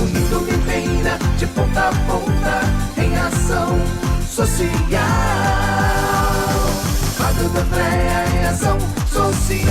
Unindo Limeira de ponta a ponta em ação social. Fábio D'Andrea em ação social.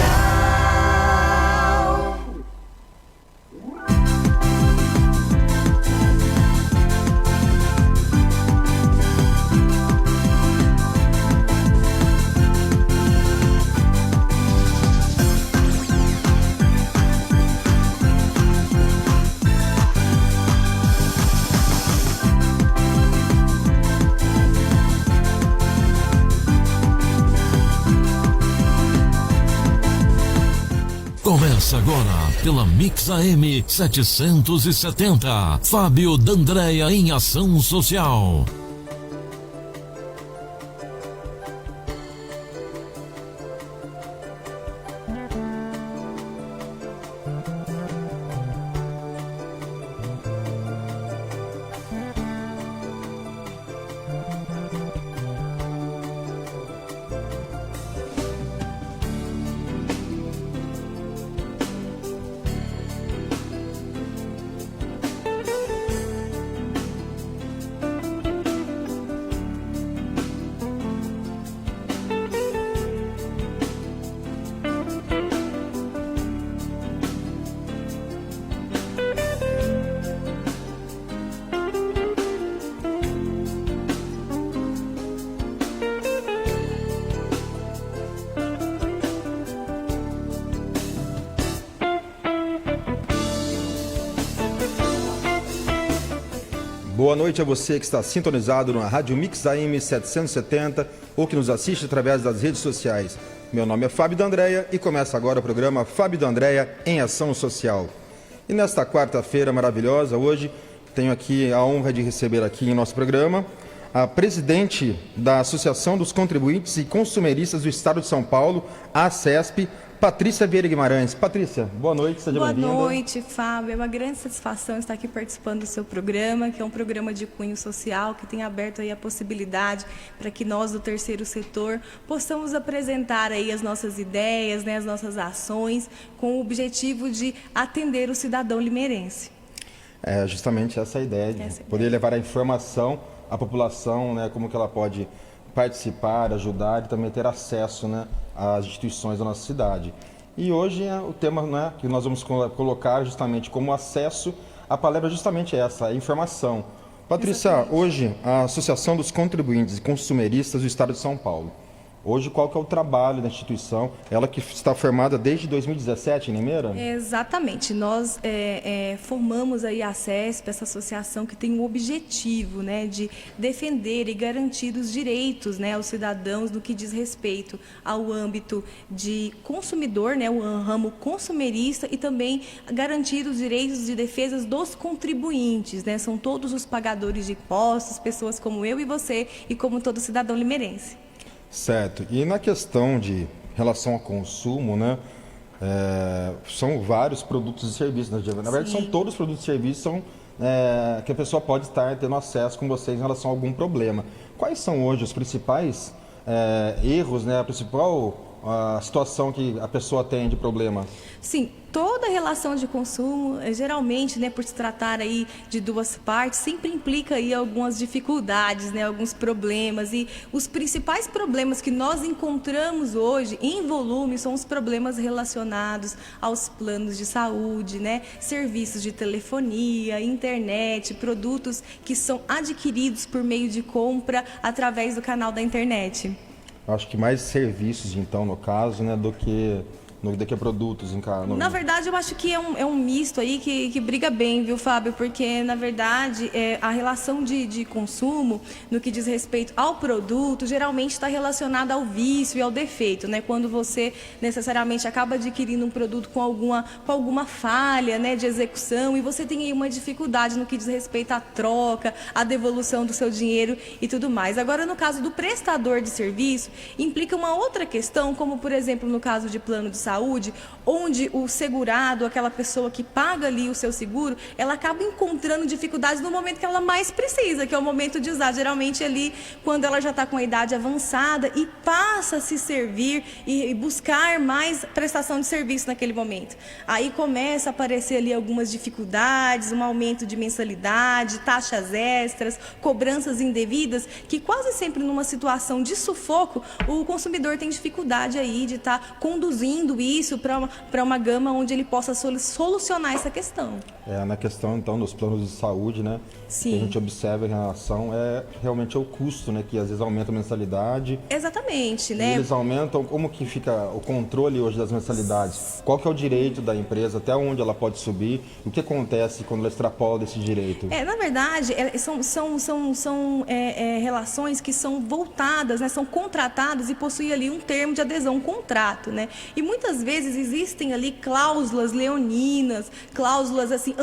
Começa agora pela Mix AM 770, Fábio D'Andrea em ação social. Boa noite a você que está sintonizado na Rádio Mix AM 770 ou que nos assiste através das redes sociais. Meu nome é Fábio D'Andrea e começa agora o programa Fábio D'Andrea em Ação Social. E nesta quarta-feira maravilhosa, hoje, tenho aqui a honra de receber aqui em nosso programa a presidente da Associação dos Contribuintes e Consumeristas do Estado de São Paulo, a ACESP, Patrícia Vieira Guimarães. Patrícia, boa noite, seja bem-vinda. Boa noite, Fábio. É uma grande satisfação estar aqui participando do seu programa, que é um programa de cunho social, que tem aberto aí a possibilidade para que nós do terceiro setor possamos apresentar aí as nossas ideias, né, as nossas ações, com o objetivo de atender o cidadão limeirense. É justamente essa a ideia, de poder levar a informação à população, né, como que ela pode participar, ajudar e também ter acesso, né, às instituições da nossa cidade. E hoje o tema, né, que nós vamos colocar justamente como acesso, a palavra é justamente essa, a informação. Patrícia, exatamente. Hoje a Associação dos Contribuintes e Consumeristas do Estado de São Paulo. Hoje, qual que é o trabalho da instituição? Ela que está formada desde 2017 em Limeira? Exatamente. Nós formamos aí a ACESP, essa associação que tem o objetivo, né, de defender e garantir os direitos, né, aos cidadãos no que diz respeito ao âmbito de consumidor, né, o ramo consumerista, e também garantir os direitos de defesa dos contribuintes, né? São todos os pagadores de impostos, pessoas como eu e você e como todo cidadão limeirense. Certo. E na questão de relação ao consumo, né, são vários produtos e serviços. Né? Na verdade, são todos os produtos e serviços que a pessoa pode estar tendo acesso com vocês em relação a algum problema. Quais são hoje os principais erros, né, a principal situação que a pessoa tem de problema? Sim, toda relação de consumo, geralmente, né, por se tratar aí de duas partes, sempre implica aí algumas dificuldades, né, alguns problemas. E os principais problemas que nós encontramos hoje, em volume, são os problemas relacionados aos planos de saúde, né, serviços de telefonia, internet, produtos que são adquiridos por meio de compra através do canal da internet. Acho que mais serviços, então, no caso, né, do que produtos em casa. Na verdade, eu acho que é um misto aí que briga bem, viu, Fábio? Porque, na verdade, a relação de consumo, no que diz respeito ao produto, geralmente está relacionada ao vício e ao defeito, né? Quando você necessariamente acaba adquirindo um produto com alguma falha, né, de execução, e você tem aí uma dificuldade no que diz respeito à troca, à devolução do seu dinheiro e tudo mais. Agora, no caso do prestador de serviço, implica uma outra questão, como, por exemplo, no caso de plano de saúde, saúde, onde o segurado, aquela pessoa que paga ali o seu seguro, ela acaba encontrando dificuldades no momento que ela mais precisa, que é o momento de usar. Geralmente ali, quando ela já está com a idade avançada e passa a se servir e buscar mais prestação de serviço naquele momento. Aí começa a aparecer ali algumas dificuldades, um aumento de mensalidade, taxas extras, cobranças indevidas, que quase sempre numa situação de sufoco, o consumidor tem dificuldade aí de estar conduzindo isso para uma gama onde ele possa solucionar essa questão. Na questão, então, dos planos de saúde, né? Sim. Que a gente observa em relação realmente o custo, né? Que às vezes aumenta a mensalidade. Exatamente, né? E eles aumentam, como que fica o controle hoje das mensalidades? Qual que é o direito da empresa, até onde ela pode subir? O que acontece quando ela extrapola desse direito? Na verdade, são relações que são voltadas, né? São contratadas e possuem ali um termo de adesão, um contrato, né? E muitas vezes existem ali cláusulas leoninas, cláusulas assim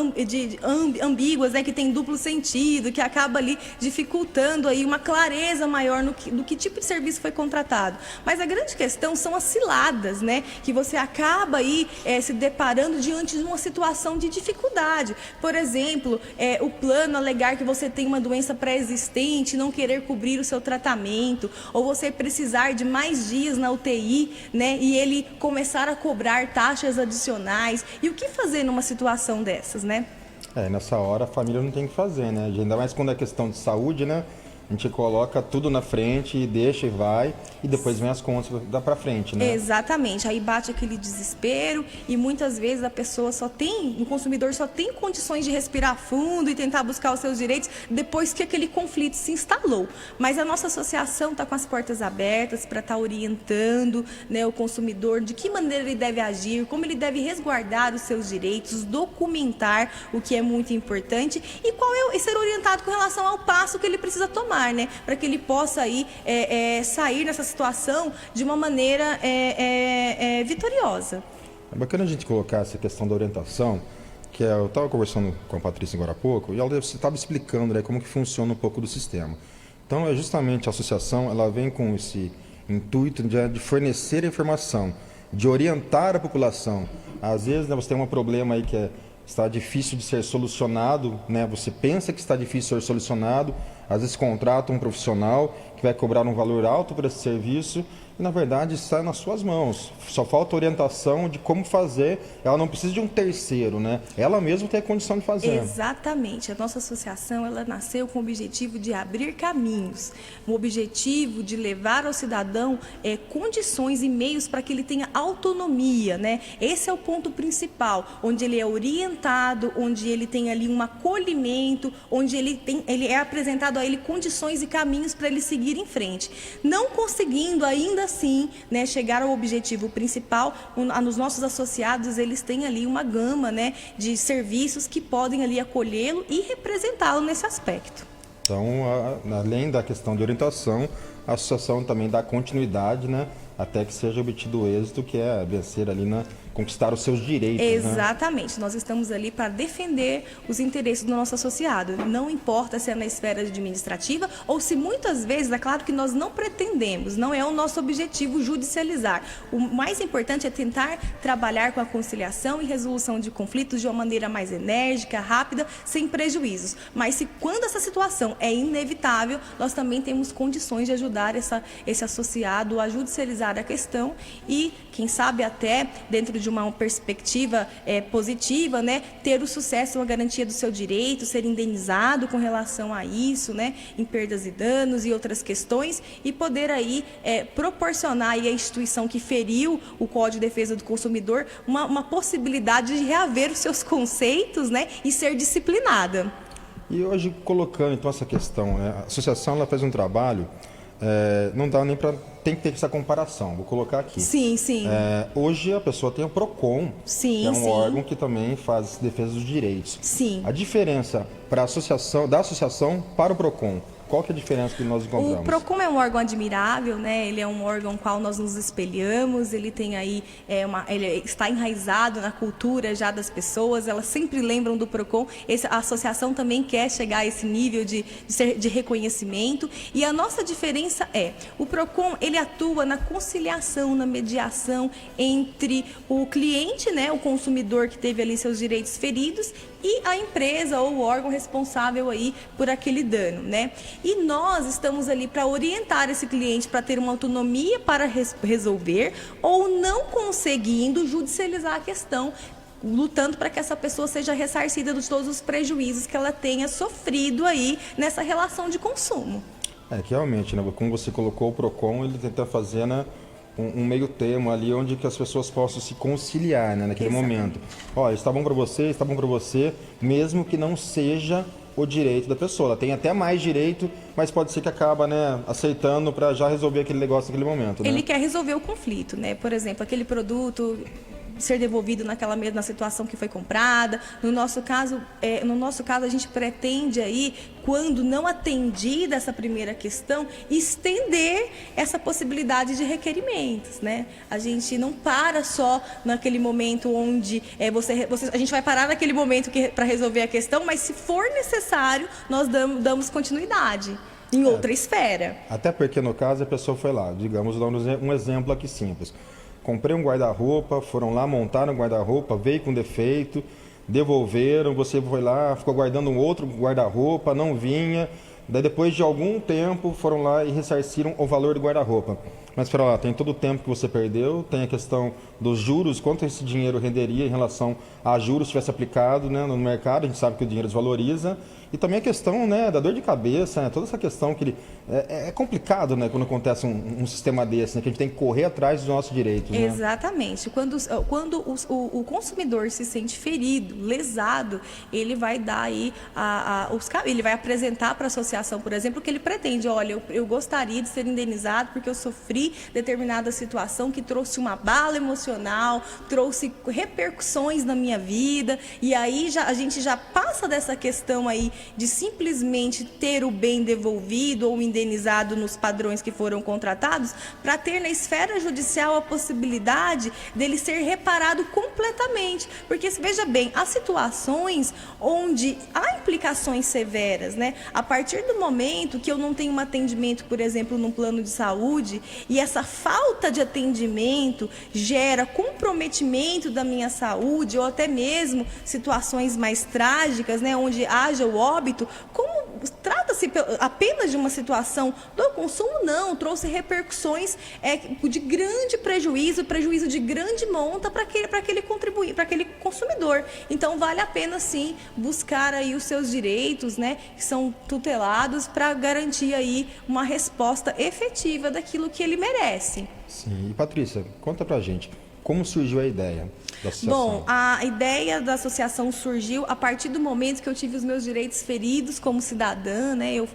ambíguas, né, que tem duplo sentido, que acaba ali dificultando aí uma clareza maior do que tipo de serviço foi contratado. Mas a grande questão são as ciladas, né, que você acaba aí se deparando diante de uma situação de dificuldade. Por exemplo, o plano alegar que você tem uma doença pré-existente, não querer cobrir o seu tratamento, ou você precisar de mais dias na UTI, né, e ele começar a cobrar taxas adicionais. E o que fazer numa situação dessas, né? Nessa hora a família não tem o que fazer, né? Ainda mais quando é questão de saúde, né? A gente coloca tudo na frente e deixa e vai, e depois vem as contas, dá pra frente, né? Exatamente, aí bate aquele desespero e muitas vezes o consumidor só tem condições de respirar fundo e tentar buscar os seus direitos depois que aquele conflito se instalou. Mas a nossa associação está com as portas abertas para estar orientando, né, o consumidor de que maneira ele deve agir, como ele deve resguardar os seus direitos, documentar o que é muito importante e ser orientado com relação ao passo que ele precisa tomar, né, para que ele possa aí, sair dessa situação de uma maneira vitoriosa. É bacana a gente colocar essa questão da orientação, que eu estava conversando com a Patrícia agora há pouco, e ela estava explicando, né, como que funciona um pouco do sistema. Então, justamente a associação, ela vem com esse intuito de fornecer informação, de orientar a população. Às vezes, né, você tem um problema aí que está difícil de ser solucionado, né? Você pensa que está difícil de ser solucionado, às vezes contrata um profissional que vai cobrar um valor alto por esse serviço e, na verdade, está nas suas mãos. Só falta orientação de como fazer. Ela não precisa de um terceiro, né? Ela mesma tem a condição de fazer. Exatamente. A nossa associação, ela nasceu com o objetivo de abrir caminhos, o objetivo de levar ao cidadão condições e meios para que ele tenha autonomia, né? Esse é o ponto principal, onde ele é orientado, onde ele tem ali um acolhimento, onde ele é apresentado a ele condições e caminhos para ele seguir em frente. Não conseguindo ainda assim, né, chegar ao objetivo principal, nos nossos associados eles têm ali uma gama, né, de serviços que podem ali acolhê-lo e representá-lo nesse aspecto. Então, além da questão de orientação, a associação também dá continuidade, né, até que seja obtido o êxito, que é vencer ali conquistar os seus direitos. Exatamente. Nós estamos ali para defender os interesses do nosso associado. Não importa se é na esfera administrativa ou se muitas vezes, é claro que nós não pretendemos, não é o nosso objetivo judicializar. O mais importante é tentar trabalhar com a conciliação e resolução de conflitos de uma maneira mais enérgica, rápida, sem prejuízos. Mas quando essa situação é inevitável, nós também temos condições de ajudar esse associado a judicializar a questão e, quem sabe, até dentro de uma perspectiva positiva, né, ter o sucesso, a garantia do seu direito, ser indenizado com relação a isso, né, em perdas e danos e outras questões, e poder aí proporcionar aí à instituição que feriu o Código de Defesa do Consumidor uma possibilidade de reaver os seus conceitos, né, e ser disciplinada. E hoje, colocando então essa questão, né, a associação ela faz um trabalho, não dá nem para... Tem que ter essa comparação, vou colocar aqui. Sim, sim. Hoje a pessoa tem o PROCON, sim, que é um sim. órgão que também faz defesa dos direitos. Sim. A diferença da associação para o PROCON, Qual que é a diferença que nós encontramos? O PROCON é um órgão admirável, né? Ele é um órgão qual nós nos espelhamos, ele tem aí, ele está enraizado na cultura já das pessoas, elas sempre lembram do PROCON. A associação também quer chegar a esse nível de reconhecimento. E a nossa diferença o PROCON, ele atua na conciliação, na mediação entre o cliente, né, o consumidor que teve ali seus direitos feridos, e a empresa ou o órgão responsável aí por aquele dano, né? E nós estamos ali para orientar esse cliente para ter uma autonomia para resolver, ou não conseguindo judicializar a questão, lutando para que essa pessoa seja ressarcida de todos os prejuízos que ela tenha sofrido aí nessa relação de consumo. Que realmente, né, como você colocou, o PROCON, ele tenta fazer, né, um meio termo ali onde que as pessoas possam se conciliar, né, naquele momento. Olha, está bom para você, mesmo que não seja o direito da pessoa. Ela tem até mais direito, mas pode ser que acaba, né, aceitando para já resolver aquele negócio naquele momento, né? Ele quer resolver o conflito, né? Por exemplo, aquele produto ser devolvido naquela mesma situação que foi comprada. No nosso caso, a gente pretende aí, quando não atendida essa primeira questão, estender essa possibilidade de requerimentos, né? A gente não para só naquele momento onde a gente vai parar naquele momento para resolver a questão, mas se for necessário, nós damos continuidade em outra esfera. Até porque, no caso, a pessoa foi lá, digamos, dando um exemplo aqui simples. Comprei um guarda-roupa, foram lá, montaram um guarda-roupa, veio com defeito, devolveram, você foi lá, ficou guardando um outro guarda-roupa, não vinha. Daí depois de algum tempo foram lá e ressarciram o valor do guarda-roupa. Mas espera lá, tem todo o tempo que você perdeu, tem a questão dos juros, quanto esse dinheiro renderia em relação a juros se tivesse aplicado, né, no mercado, a gente sabe que o dinheiro desvaloriza. E também a questão, né, da dor de cabeça, né, toda essa questão que é complicado, né, quando acontece um sistema desse, né, que a gente tem que correr atrás dos nossos direitos. Né? Exatamente. Quando o consumidor se sente ferido, lesado, ele vai dar aí ele vai apresentar para a associação, por exemplo, que ele pretende. Olha, eu gostaria de ser indenizado porque eu sofri determinada situação que trouxe uma bala emocional, trouxe repercussões na minha vida, e aí a gente já passa dessa questão aí de simplesmente ter o bem devolvido ou indenizado nos padrões que foram contratados, para ter na esfera judicial a possibilidade dele ser reparado completamente. Porque, veja bem, há situações onde há implicações severas, né? A partir do momento que eu não tenho um atendimento, por exemplo, num plano de saúde, e essa falta de atendimento gera comprometimento da minha saúde, ou até mesmo situações mais trágicas, né, onde haja o óbito, como trata-se apenas de uma situação do consumo, não, trouxe repercussões de grande prejuízo de grande monta para aquele consumidor. Então vale a pena sim buscar aí os seus direitos, né, que são tutelados, para garantir aí uma resposta efetiva daquilo que ele merece. Sim, e Patrícia, conta pra gente, como surgiu a ideia da associação? Bom, a ideia da associação surgiu a partir do momento que eu tive os meus direitos feridos como cidadã, né? Eu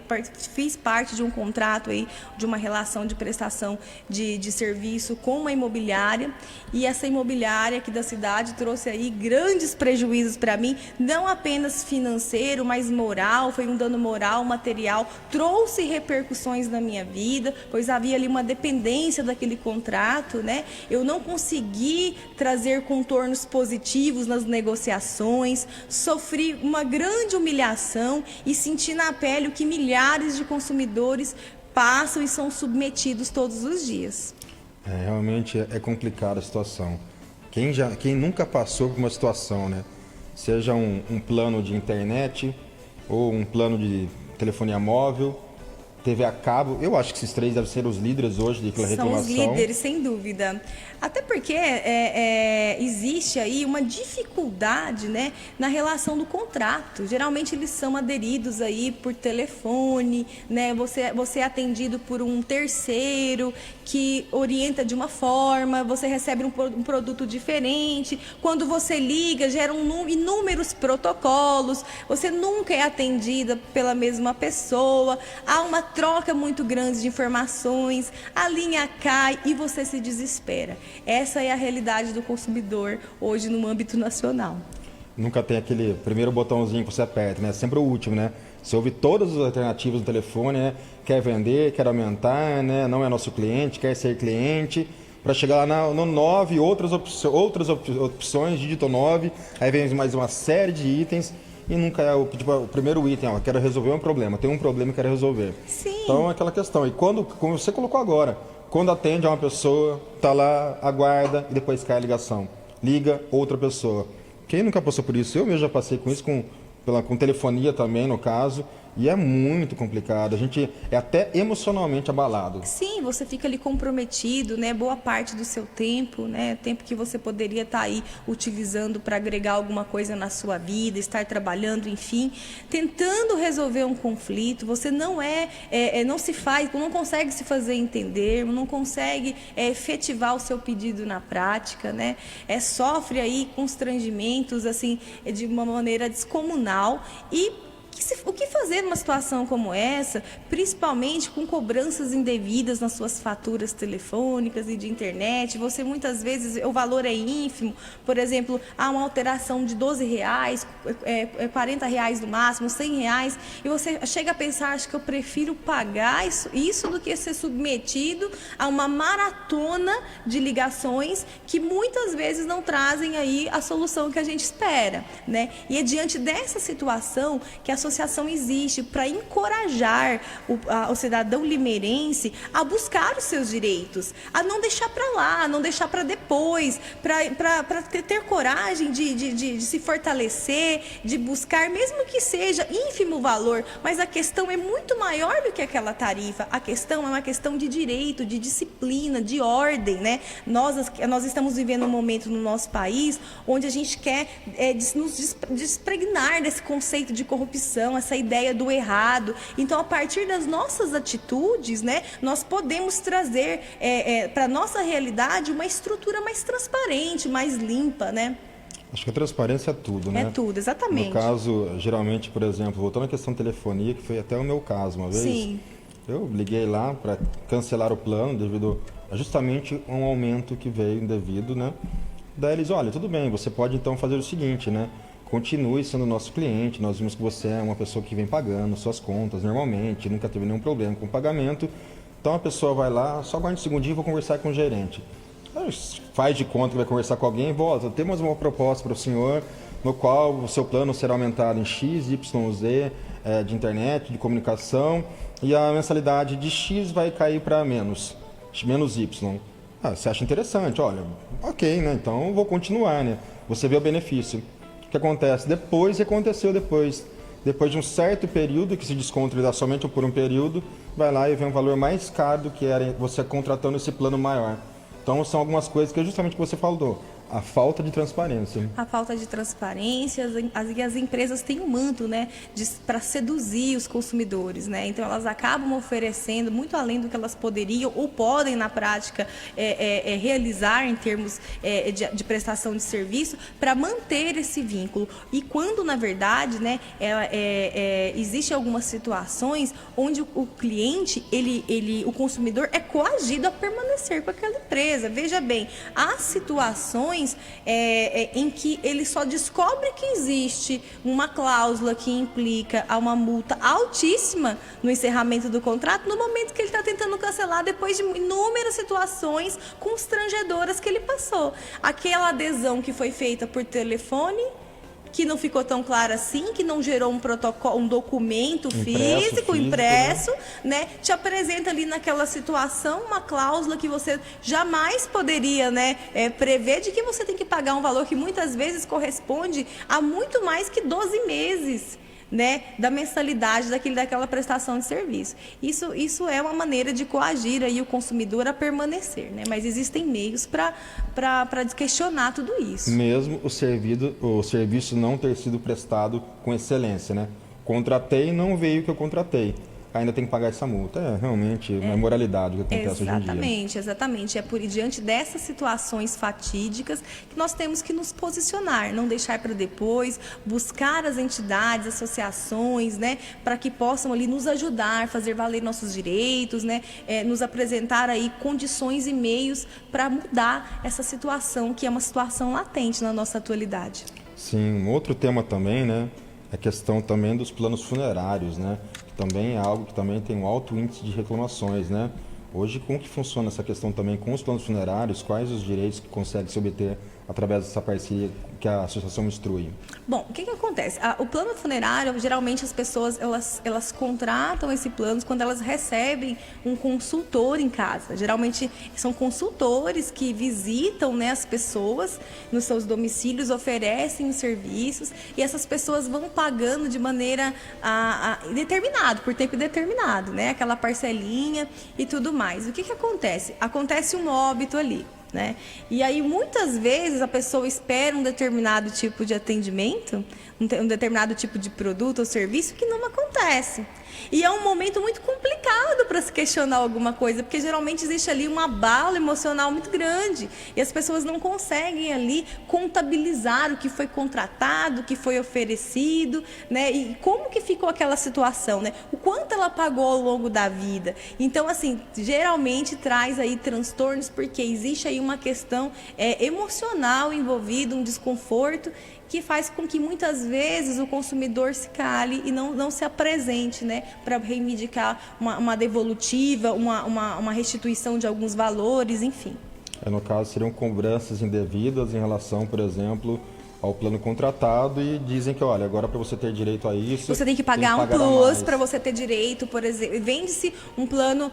fiz parte de um contrato aí, de uma relação de prestação de serviço com uma imobiliária, e essa imobiliária aqui da cidade trouxe aí grandes prejuízos para mim, não apenas financeiro, mas moral, foi um dano moral, material, trouxe repercussões na minha vida, pois havia ali uma dependência daquele contrato, né? Eu não consegui trazer contornos positivos nas negociações, sofri uma grande humilhação e senti na pele o que milhares de consumidores passam e são submetidos todos os dias. Realmente é complicada a situação. Quem nunca passou por uma situação, né? Seja um plano de internet ou um plano de telefonia móvel, TV a cabo, eu acho que esses três devem ser os líderes hoje de reclamação. São os líderes, sem dúvida. Até porque existe aí uma dificuldade, né, na relação do contrato. Geralmente eles são aderidos aí por telefone, né? Você é atendido por um terceiro que orienta de uma forma, você recebe um produto diferente. Quando você liga, geram inúmeros protocolos, você nunca é atendida pela mesma pessoa, há uma troca muito grande de informações, a linha cai e você se desespera. Essa é a realidade do consumidor hoje no âmbito nacional. Nunca tem aquele primeiro botãozinho que você aperta, né? Sempre o último, né? Você ouve todas as alternativas no telefone, né? Quer vender, quer aumentar, né? Não é nosso cliente, quer ser cliente. Para chegar lá no 9, outras opções, digita 9, aí vem mais uma série de itens e nunca é o primeiro item, ó, quero resolver um problema, tem um problema e quero resolver. Sim. Então é aquela questão. E como você colocou agora, quando atende a uma pessoa, tá lá, aguarda e depois cai a ligação. Liga outra pessoa. Quem nunca passou por isso? Eu mesmo já passei com isso, com telefonia também, no caso. E é muito complicado, a gente é até emocionalmente abalado. Sim, você fica ali comprometido, né? Boa parte do seu tempo, né? Tempo que você poderia estar aí utilizando para agregar alguma coisa na sua vida, estar trabalhando, enfim, tentando resolver um conflito. Você não não consegue se fazer entender, não consegue efetivar o seu pedido na prática, né? Sofre aí constrangimentos assim de uma maneira descomunal e o que fazer numa situação como essa, principalmente com cobranças indevidas nas suas faturas telefônicas e de internet? Você muitas vezes, o valor é ínfimo, por exemplo, há uma alteração de R$12, R$40 no máximo, R$100, e você chega a pensar, acho que eu prefiro pagar isso do que ser submetido a uma maratona de ligações que muitas vezes não trazem aí a solução que a gente espera, né? E é diante dessa situação que a associação existe para encorajar o cidadão limeirense a buscar os seus direitos, a não deixar para lá, não deixar para depois, para ter coragem de se fortalecer, de buscar, mesmo que seja ínfimo valor, mas a questão é muito maior do que aquela tarifa. A questão é uma questão de direito, de disciplina, de ordem, né? Nós estamos vivendo um momento no nosso país onde a gente quer nos despregnar desse conceito de corrupção, essa ideia do errado. Então, a partir das nossas atitudes, né, nós podemos trazer para a nossa realidade uma estrutura mais transparente, mais limpa, né? Acho que a transparência é tudo, né? É tudo, exatamente. No caso, geralmente, por exemplo, voltando à questão de telefonia, que foi até o meu caso uma vez. Sim. Eu liguei lá para cancelar o plano devido a justamente um aumento que veio indevido, né? Daí eles, olha, tudo bem, você pode então fazer o seguinte, né? Continue sendo nosso cliente, nós vimos que você é uma pessoa que vem pagando suas contas normalmente, nunca teve nenhum problema com o pagamento. Então a pessoa vai lá, só aguarde um segundinho e vou conversar com o gerente. Faz de conta que vai conversar com alguém, volta, temos uma proposta para o senhor, no qual o seu plano será aumentado em X, Y, Z, de internet, de comunicação, e a mensalidade de X vai cair para menos Y. Você acha interessante? Olha, ok, né? Então vou continuar, né? Você vê o benefício. O que acontece? Aconteceu depois de um certo período, que se desconto ele dá somente por um período, vai lá e vem um valor mais caro do que era você contratando esse plano maior. Então são algumas coisas que é justamente o que você falou, a falta de transparência. A falta de transparência, e as empresas têm um manto, né, para seduzir os consumidores, né? Então elas acabam oferecendo muito além do que elas poderiam ou podem na prática realizar em termos de prestação de serviço para manter esse vínculo. E quando na verdade, né, existe algumas situações onde o cliente, o consumidor é coagido a permanecer com aquela empresa. Veja bem, há situações em que ele só descobre que existe uma cláusula que implica a uma multa altíssima no encerramento do contrato no momento que ele está tentando cancelar, depois de inúmeras situações constrangedoras que ele passou. Aquela adesão que foi feita por telefone, que não ficou tão claro assim, que não gerou um protocolo, um documento físico, impresso, né? Te apresenta ali naquela situação uma cláusula que você jamais poderia, né, prever, de que você tem que pagar um valor que muitas vezes corresponde a muito mais que 12 meses. Né, da mensalidade daquela prestação de serviço. Isso é uma maneira de coagir aí o consumidor a permanecer, né? Mas existem meios para questionar tudo isso. Mesmo o serviço não ter sido prestado com excelência, né? Contratei, não veio o que eu contratei. Ainda tem que pagar essa multa. Realmente uma imoralidade que acontece hoje em dia. Exatamente. É diante dessas situações fatídicas que nós temos que nos posicionar, não deixar para depois, buscar as entidades, associações, né, para que possam ali nos ajudar, fazer valer nossos direitos, né, nos apresentar aí condições e meios para mudar essa situação, que é uma situação latente na nossa atualidade. Sim, um outro tema também, né, é a questão também dos planos funerários, né, que também é algo que também tem um alto índice de reclamações, né. Hoje, como que funciona essa questão também com os planos funerários? Quais os direitos que consegue se obter através dessa parceria que a associação instrui? Bom, o que acontece? O plano funerário, geralmente as pessoas elas contratam esse plano quando elas recebem um consultor em casa. Geralmente são consultores que visitam, né, as pessoas nos seus domicílios, oferecem os serviços e essas pessoas vão pagando de maneira determinada, por tempo determinado, né? Aquela parcelinha e tudo mais. O que acontece? Acontece um óbito ali. Né? E aí, muitas vezes, a pessoa espera um determinado tipo de atendimento, um determinado tipo de produto ou serviço que não acontece. E é um momento muito complicado para se questionar alguma coisa, porque geralmente existe ali um abalo emocional muito grande e as pessoas não conseguem ali contabilizar o que foi contratado, o que foi oferecido, né? E como que ficou aquela situação, né? O quanto ela pagou ao longo da vida. Então, assim, geralmente traz aí transtornos porque existe aí uma questão emocional envolvida, um desconforto que faz com que muitas vezes o consumidor se cale e não se apresente, né, para reivindicar uma devolutiva, uma restituição de alguns valores, enfim. No caso, seriam cobranças indevidas em relação, por exemplo, ao plano contratado e dizem que, olha, agora para você ter direito a isso... Você tem que pagar um plus para você ter direito, por exemplo, vende-se um plano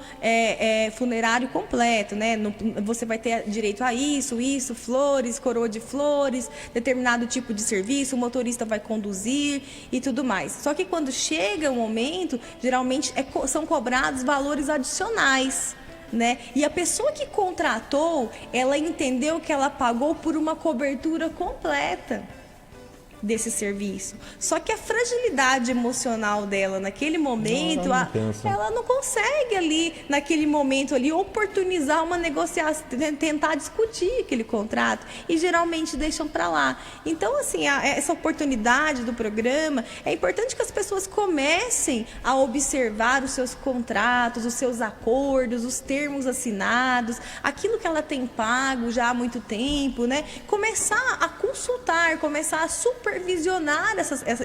funerário completo, né? Você vai ter direito a isso, flores, coroa de flores, determinado tipo de serviço, o motorista vai conduzir e tudo mais. Só que quando chega o momento, geralmente são cobrados valores adicionais. Né? E a pessoa que contratou, ela entendeu que ela pagou por uma cobertura completa desse serviço. Só que a fragilidade emocional dela naquele momento, ela não consegue ali, naquele momento ali, oportunizar uma negociação, tentar discutir aquele contrato e geralmente deixam para lá. Então, assim, essa oportunidade do programa, é importante que as pessoas comecem a observar os seus contratos, os seus acordos, os termos assinados, aquilo que ela tem pago já há muito tempo, né? Começar a consultar, começar a supervisionar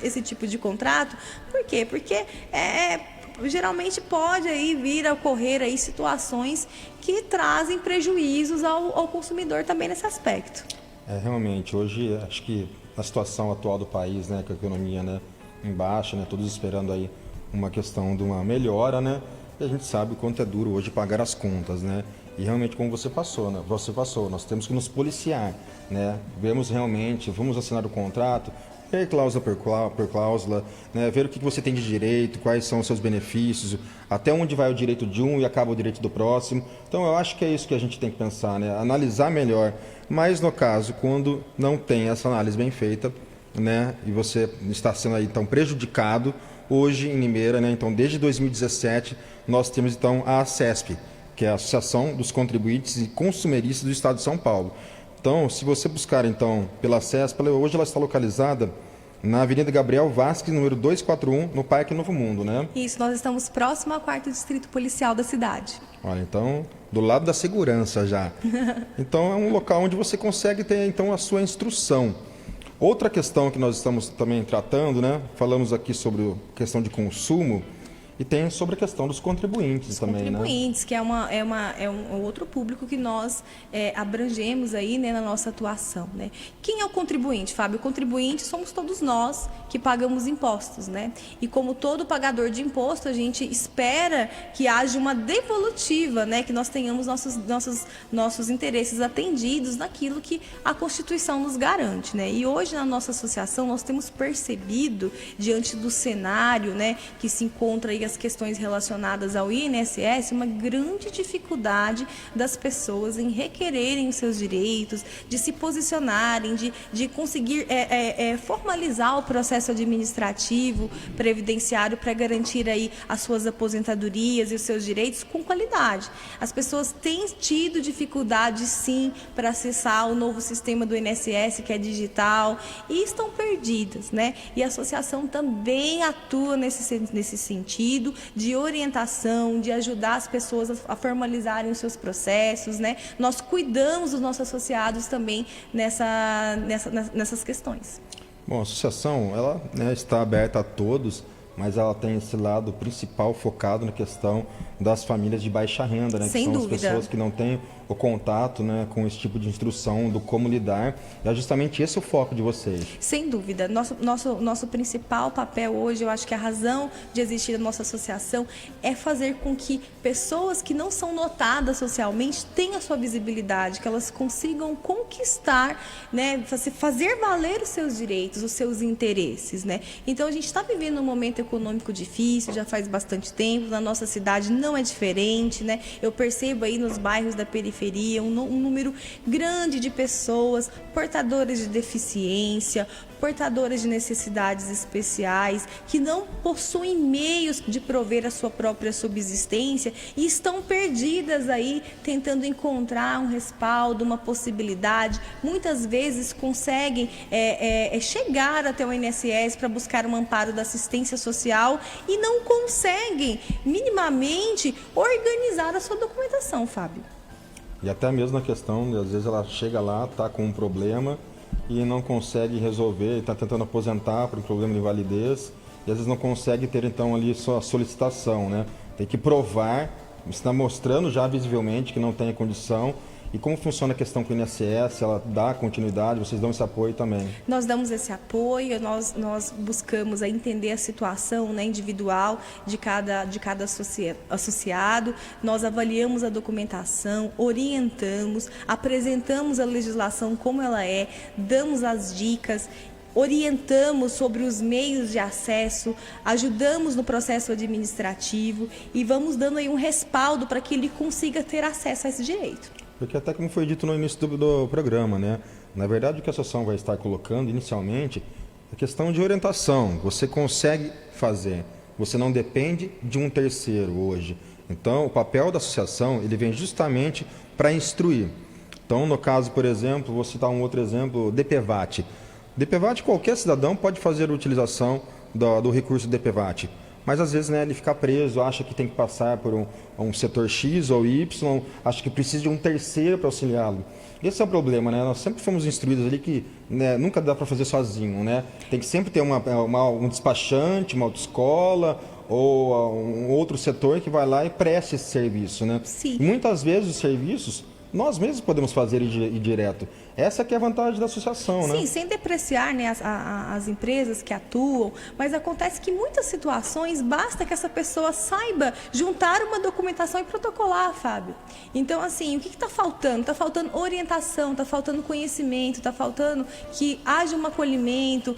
esse tipo de contrato. Por quê? Porque geralmente pode aí vir a ocorrer aí situações que trazem prejuízos ao consumidor também nesse aspecto. Realmente, hoje acho que a situação atual do país, né, com a economia, né, em baixa, né, todos esperando aí uma questão de uma melhora, né, e a gente sabe o quanto é duro hoje pagar as contas, né. E realmente, como você passou, nós temos que nos policiar, né? Vemos realmente, vamos assinar o contrato, ver cláusula por cláusula, né? Ver o que você tem de direito, quais são os seus benefícios, até onde vai o direito de um e acaba o direito do próximo. Então, eu acho que é isso que a gente tem que pensar, né? Analisar melhor. Mas, no caso, quando não tem essa análise bem feita, né? E você está sendo aí, então, prejudicado, hoje em Limeira, né? Então, desde 2017, nós temos, então, a ACESP, que é a Associação dos Contribuintes e Consumeristas do Estado de São Paulo. Então, se você buscar então pela CESP, hoje ela está localizada na Avenida Gabriel Vasques, número 241, no Parque Novo Mundo, né? Isso, nós estamos próximo ao 4º Distrito Policial da cidade. Olha, então, do lado da segurança já. Então, é um local onde você consegue ter então a sua instrução. Outra questão que nós estamos também tratando, né? Falamos aqui sobre a questão de consumo. E tem sobre a questão dos contribuintes também, né? Contribuintes, que é um outro público que nós abrangemos aí, né, na nossa atuação, né? Quem é o contribuinte, Fábio? O contribuinte somos todos nós que pagamos impostos, né? E como todo pagador de imposto, a gente espera que haja uma devolutiva, né? Que nós tenhamos nossos interesses atendidos naquilo que a Constituição nos garante, né? E hoje na nossa associação nós temos percebido, diante do cenário, né, que se encontra aí as questões relacionadas ao INSS, uma grande dificuldade das pessoas em requererem os seus direitos, de se posicionarem, de conseguir formalizar o processo administrativo, previdenciário para garantir aí as suas aposentadorias e os seus direitos com qualidade. As pessoas têm tido dificuldade, sim, para acessar o novo sistema do INSS, que é digital, e estão perdidas, né? E a associação também atua nesse sentido, de orientação, de ajudar as pessoas a formalizarem os seus processos, né? Nós cuidamos dos nossos associados também nessas questões. Bom, a associação, ela, né, está aberta a todos, mas ela tem esse lado principal focado na questão das famílias de baixa renda, né? Sem que são dúvida. as pessoas que não têm o contato, né, com esse tipo de instrução do como lidar. E é justamente esse o foco de vocês. Sem dúvida. Nosso principal papel hoje, eu acho que a razão de existir a nossa associação é fazer com que pessoas que não são notadas socialmente tenham a sua visibilidade, que elas consigam conquistar, né, fazer valer os seus direitos, os seus interesses, né? Então, a gente está vivendo um momento econômico difícil, já faz bastante tempo, na nossa cidade não é diferente, né? Eu percebo aí nos bairros da periferia um número grande de pessoas portadoras de deficiência, portadoras de necessidades especiais, que não possuem meios de prover a sua própria subsistência e estão perdidas aí tentando encontrar um respaldo, uma possibilidade. Muitas vezes conseguem chegar até o INSS para buscar um amparo da assistência social e não conseguem minimamente organizar a sua documentação, Fábio. E até mesmo na questão, às vezes ela chega lá, está com um problema e não consegue resolver, está tentando aposentar por um problema de invalidez e às vezes não consegue ter então ali sua solicitação, né? Tem que provar, está mostrando já visivelmente que não tem a condição. E como funciona a questão com o INSS? Ela dá continuidade? Vocês dão esse apoio também? Nós damos esse apoio, nós buscamos entender a situação, né, individual de cada associado. Nós avaliamos a documentação, orientamos, apresentamos a legislação como ela é, damos as dicas, orientamos sobre os meios de acesso, ajudamos no processo administrativo e vamos dando aí um respaldo para que ele consiga ter acesso a esse direito. Porque até como foi dito no início do programa, né? Na verdade, o que a associação vai estar colocando inicialmente é questão de orientação. Você consegue fazer, você não depende de um terceiro hoje. Então, o papel da associação, ele vem justamente para instruir. Então, no caso, por exemplo, vou citar um outro exemplo, DPVAT. DPVAT, qualquer cidadão pode fazer a utilização do recurso DPVAT. Mas às vezes, né, ele fica preso, acha que tem que passar por um setor X ou Y, acha que precisa de um terceiro para auxiliá-lo. Esse é o problema, né? Nós sempre fomos instruídos ali que, né, nunca dá para fazer sozinho, né? Tem que sempre ter um despachante, uma autoescola ou um outro setor que vai lá e preste esse serviço, né? Sim. E muitas vezes os serviços nós mesmos podemos fazer e direto. Essa que é a vantagem da associação, né? Sim, sem depreciar, né, as empresas que atuam, mas acontece que em muitas situações basta que essa pessoa saiba juntar uma documentação e protocolar, Fábio. Então, assim, o que está faltando? Está faltando orientação, está faltando conhecimento, está faltando que haja um acolhimento,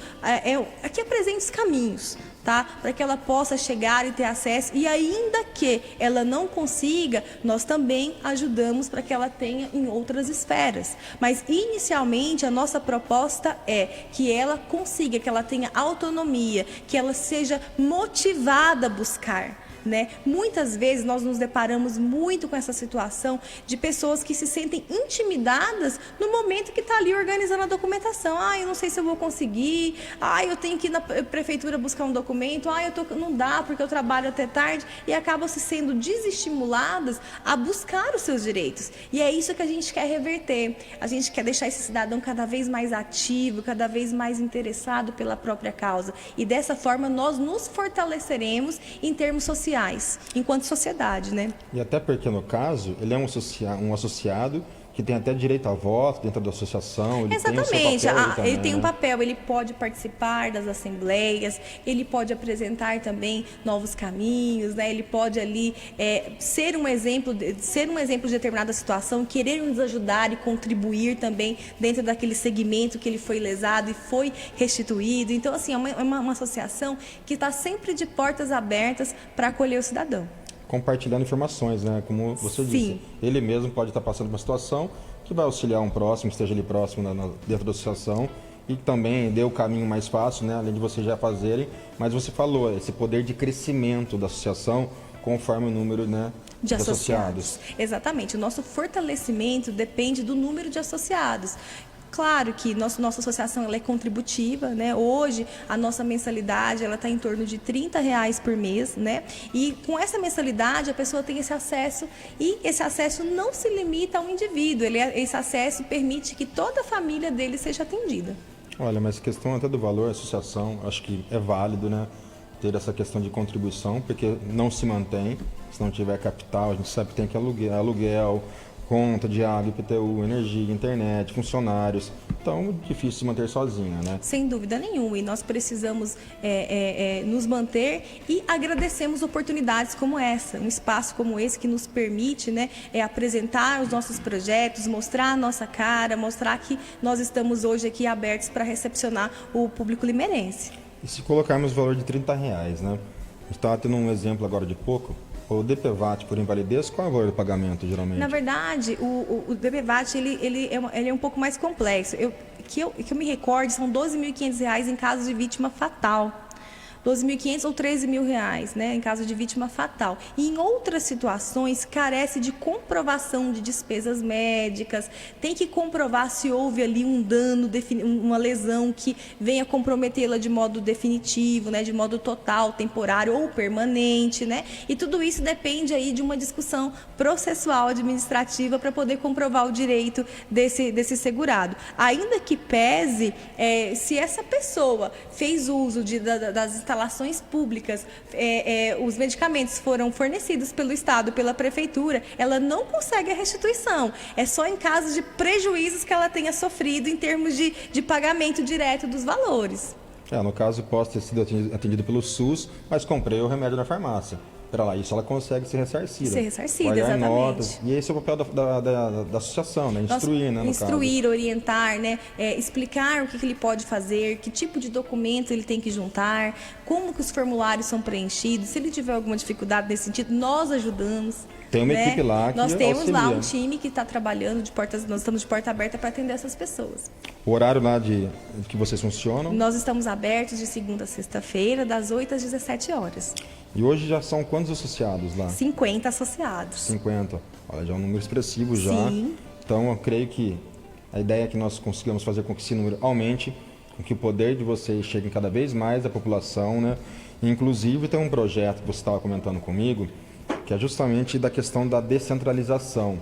que apresente os caminhos, tá? Para que ela possa chegar e ter acesso, e ainda que ela não consiga, nós também ajudamos para que ela tenha em outras esferas. Mas inicialmente a nossa proposta é que ela consiga, que ela tenha autonomia, que ela seja motivada a buscar. Né? Muitas vezes nós nos deparamos muito com essa situação de pessoas que se sentem intimidadas no momento que está ali organizando a documentação. Eu não sei se eu vou conseguir, eu tenho que ir na prefeitura buscar um documento, não dá porque eu trabalho até tarde, e acabam se sendo desestimuladas a buscar os seus direitos. E é isso que a gente quer reverter. A gente quer deixar esse cidadão cada vez mais ativo, cada vez mais interessado pela própria causa. E dessa forma nós nos fortaleceremos em termos sociais, enquanto sociedade, né? E até porque, no caso, ele é um associado que tem até direito a voto dentro da associação. Ele Exatamente, tem o seu papel também, ele tem um né? papel, ele pode participar das assembleias, ele pode apresentar também novos caminhos, né? Ele pode ali ser um exemplo de determinada situação, querer nos ajudar e contribuir também dentro daquele segmento que ele foi lesado e foi restituído. Então, assim, é uma associação que está sempre de portas abertas para acolher o cidadão. Compartilhando informações, né? Como você disse, ele mesmo pode estar passando por uma situação que vai auxiliar um próximo, esteja ali próximo dentro da associação, e também dê o caminho mais fácil, né? Além de vocês já fazerem, mas você falou, esse poder de crescimento da associação conforme o número, né, de associados. Exatamente, o nosso fortalecimento depende do número de associados. Claro que nossa associação ela é contributiva, né? Hoje a nossa mensalidade ela está em torno de R$30 por mês, né? E com essa mensalidade a pessoa tem esse acesso, e esse acesso não se limita ao indivíduo, esse acesso permite que toda a família dele seja atendida. Olha, mas questão até do valor, associação, acho que é válido, né? Ter essa questão de contribuição, porque não se mantém, se não tiver capital, a gente sabe que tem que aluguel, conta de água, IPTU, energia, internet, funcionários. Então, difícil se manter sozinha, né? Sem dúvida nenhuma. E nós precisamos nos manter e agradecemos oportunidades como essa, um espaço como esse que nos permite, né, apresentar os nossos projetos, mostrar a nossa cara, mostrar que nós estamos hoje aqui abertos para recepcionar o público limeirense. E se colocarmos o valor de R$30, né? A gente estava tendo um exemplo agora de pouco. O DPVAT por invalidez, qual é o valor do pagamento, geralmente? Na verdade, o DPVAT ele é um pouco mais complexo. Que eu me recorde, são R$12.500 em caso de vítima fatal. R$12.500 ou R$13.000, né, em caso de vítima fatal. E em outras situações, carece de comprovação de despesas médicas, tem que comprovar se houve ali um dano, uma lesão que venha comprometê-la de modo definitivo, né, de modo total, temporário ou permanente, né? E tudo isso depende aí de uma discussão processual administrativa para poder comprovar o direito desse segurado. Ainda que pese, se essa pessoa fez uso das instalações públicas, os medicamentos foram fornecidos pelo Estado, pela Prefeitura, ela não consegue a restituição. É só em caso de prejuízos que ela tenha sofrido em termos de pagamento direto dos valores. No caso, posso ter sido atendido pelo SUS, mas comprei o remédio na farmácia. Espera lá, isso ela consegue ser ressarcida. Ser ressarcida, exatamente. Notas. E esse é o papel da associação, né? Instruir, né? Instruir, orientar, né? Explicar o que ele pode fazer, que tipo de documentos ele tem que juntar, como que os formulários são preenchidos. Se ele tiver alguma dificuldade nesse sentido, nós ajudamos. Tem uma equipe lá que nós temos auxilia. lá um time que está trabalhando nós estamos de porta aberta para atender essas pessoas. O horário lá de que vocês funcionam? Nós estamos abertos de segunda a sexta-feira, das 8 às 17 horas. E hoje já são quantos associados lá? 50 associados. 50. Olha, já é um número expressivo já. Sim. Então, eu creio que a ideia é que nós consigamos fazer com que esse número aumente, com que o poder de vocês chegue cada vez mais à população, né? Inclusive, tem um projeto que você estava comentando comigo, que é justamente da questão da descentralização.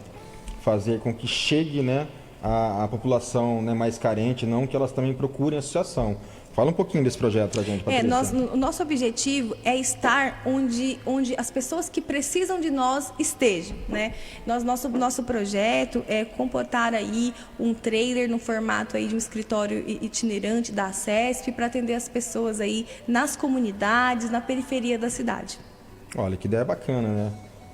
Fazer com que chegue, né, a população, né, mais carente, não que elas também procurem associação. Fala um pouquinho desse projeto para a gente, Patrícia. O nosso objetivo é estar onde as pessoas que precisam de nós estejam, né? Nosso projeto é comportar aí um trailer no formato aí de um escritório itinerante da ACESP para atender as pessoas aí nas comunidades, na periferia da cidade. Olha, que ideia bacana, né?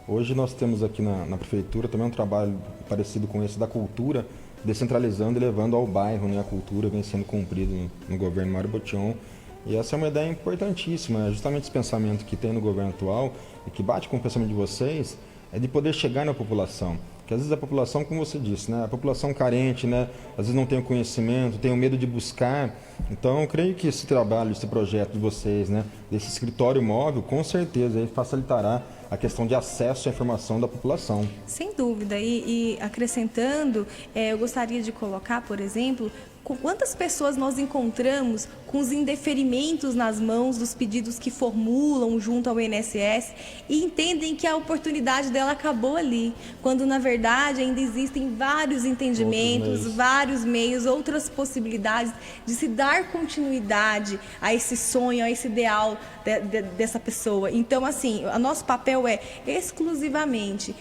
Hoje nós temos aqui na Prefeitura também um trabalho parecido com esse da cultura, descentralizando e levando ao bairro, né? A cultura vem sendo cumprida no governo Mário Botion. E essa é uma ideia importantíssima, justamente esse pensamento que tem no governo atual e que bate com o pensamento de vocês, é de poder chegar na população. Porque às vezes a população, como você disse, né? A população carente, né? Às vezes não tem o conhecimento, tem o medo de buscar. Então, eu creio que esse trabalho, esse projeto de vocês, né? Desse escritório móvel, com certeza aí facilitará a questão de acesso à informação da população. Sem dúvida. E acrescentando, eu gostaria de colocar, por exemplo, quantas pessoas nós encontramos com os indeferimentos nas mãos dos pedidos que formulam junto ao INSS e entendem que a oportunidade dela acabou ali, quando na verdade ainda existem vários entendimentos, vários meios, outras possibilidades de se dar continuidade a esse sonho, a esse ideal dessa pessoa. Então, assim, o nosso papel é exclusivamente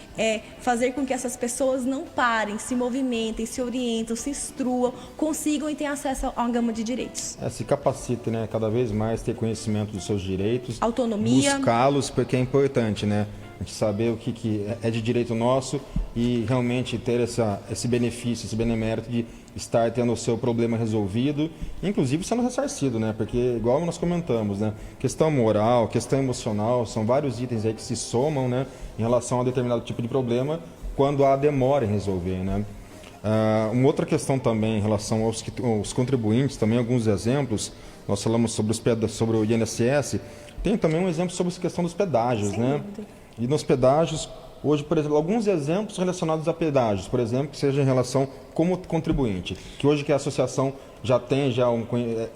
fazer com que essas pessoas não parem, se movimentem, se orientem, se instruam, consigam e tenham acesso a uma gama de direitos. Se capacite, né? Cada vez mais ter conhecimento dos seus direitos. Autonomia. Buscá-los, porque é importante, né? A gente saber o que é de direito nosso e realmente ter esse benefício, esse benemérito de estar tendo o seu problema resolvido, inclusive sendo ressarcido, né? Porque, igual nós comentamos, né? Questão moral, questão emocional, são vários itens aí que se somam, né? Em relação a determinado tipo de problema, quando há demora em resolver, né? Uma outra questão também em relação aos contribuintes, também alguns exemplos, nós falamos sobre o INSS, tem também um exemplo sobre a questão dos pedágios, né? E nos pedágios, hoje, por exemplo, alguns exemplos relacionados a pedágios, por exemplo, que seja em relação como contribuinte, que hoje que a associação já tem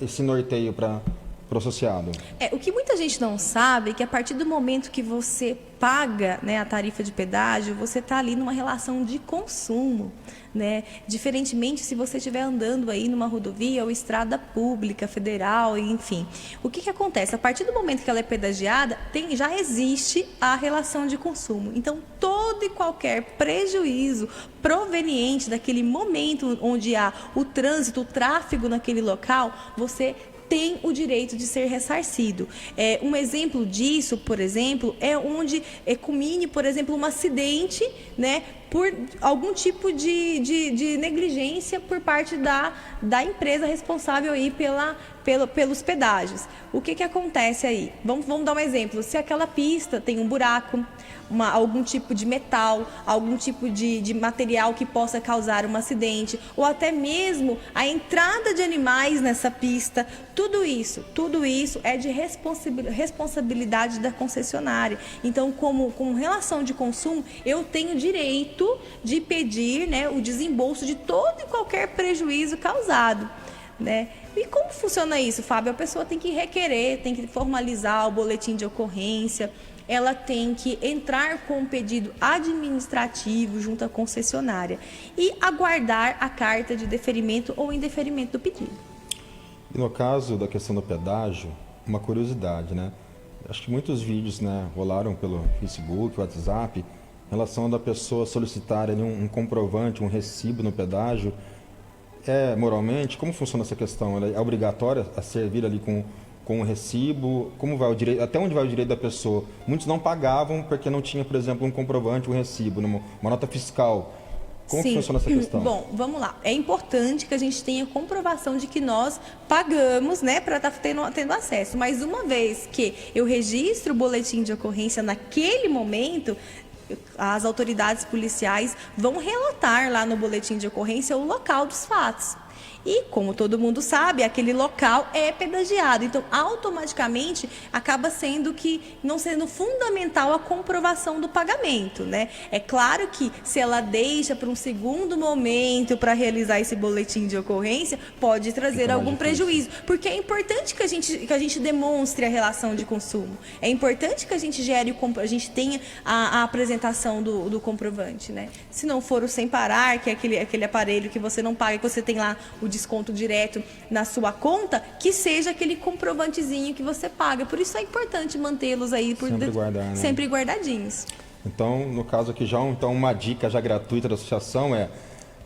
esse norteio para para o associado. O que muita gente não sabe é que a partir do momento que você paga, né, a tarifa de pedágio, você está ali numa relação de consumo, né? Diferentemente se você estiver andando aí numa rodovia ou estrada pública, federal, enfim. O que acontece? A partir do momento que ela é pedagiada, já existe a relação de consumo. Então, todo e qualquer prejuízo proveniente daquele momento onde há o trânsito, o tráfego naquele local, você tem o direito de ser ressarcido. Um exemplo disso, por exemplo, é onde culmine, por exemplo, um acidente, né, por algum tipo de negligência por parte da empresa responsável aí pelos pedágios. O que acontece aí? Vamos dar um exemplo. Se aquela pista tem um buraco, algum tipo de metal, algum tipo de material que possa causar um acidente, ou até mesmo a entrada de animais nessa pista, tudo isso é de responsabilidade da concessionária. Então, com relação de consumo, eu tenho direito de pedir, né, o desembolso de todo e qualquer prejuízo causado, né? E como funciona isso, Fábio? A pessoa tem que requerer, tem que formalizar o boletim de ocorrência, ela tem que entrar com um pedido administrativo junto à concessionária e aguardar a carta de deferimento ou indeferimento do pedido. E no caso da questão do pedágio, uma curiosidade, né? Acho que muitos vídeos, né, rolaram pelo Facebook, WhatsApp, em relação da pessoa solicitar ali um comprovante, um recibo no pedágio. Moralmente, como funciona essa questão? Ela é obrigatória a servir ali com o recibo? Como vai o direito? Até onde vai o direito da pessoa? Muitos não pagavam porque não tinha, por exemplo, um comprovante, um recibo, uma nota fiscal. Como que funciona essa questão? Bom, vamos lá. É importante que a gente tenha comprovação de que nós pagamos, né, para estar tendo acesso. Mas uma vez que eu registro o boletim de ocorrência naquele momento, as autoridades policiais vão relatar lá no boletim de ocorrência o local dos fatos. E, como todo mundo sabe, aquele local é pedagiado. Então, automaticamente, acaba não sendo fundamental a comprovação do pagamento, né? É claro que, se ela deixa para um segundo momento para realizar esse boletim de ocorrência, pode trazer algum prejuízo. Porque é importante que a gente demonstre a relação de consumo. É importante que a gente a gente tenha a apresentação do comprovante, né? Se não for o sem parar, que é aquele aparelho que você não paga, que você tem lá o desconto direto na sua conta, que seja aquele comprovantezinho que você paga. Por isso é importante mantê-los aí sempre guardadinhos. Então, no caso aqui, uma dica já gratuita da associação é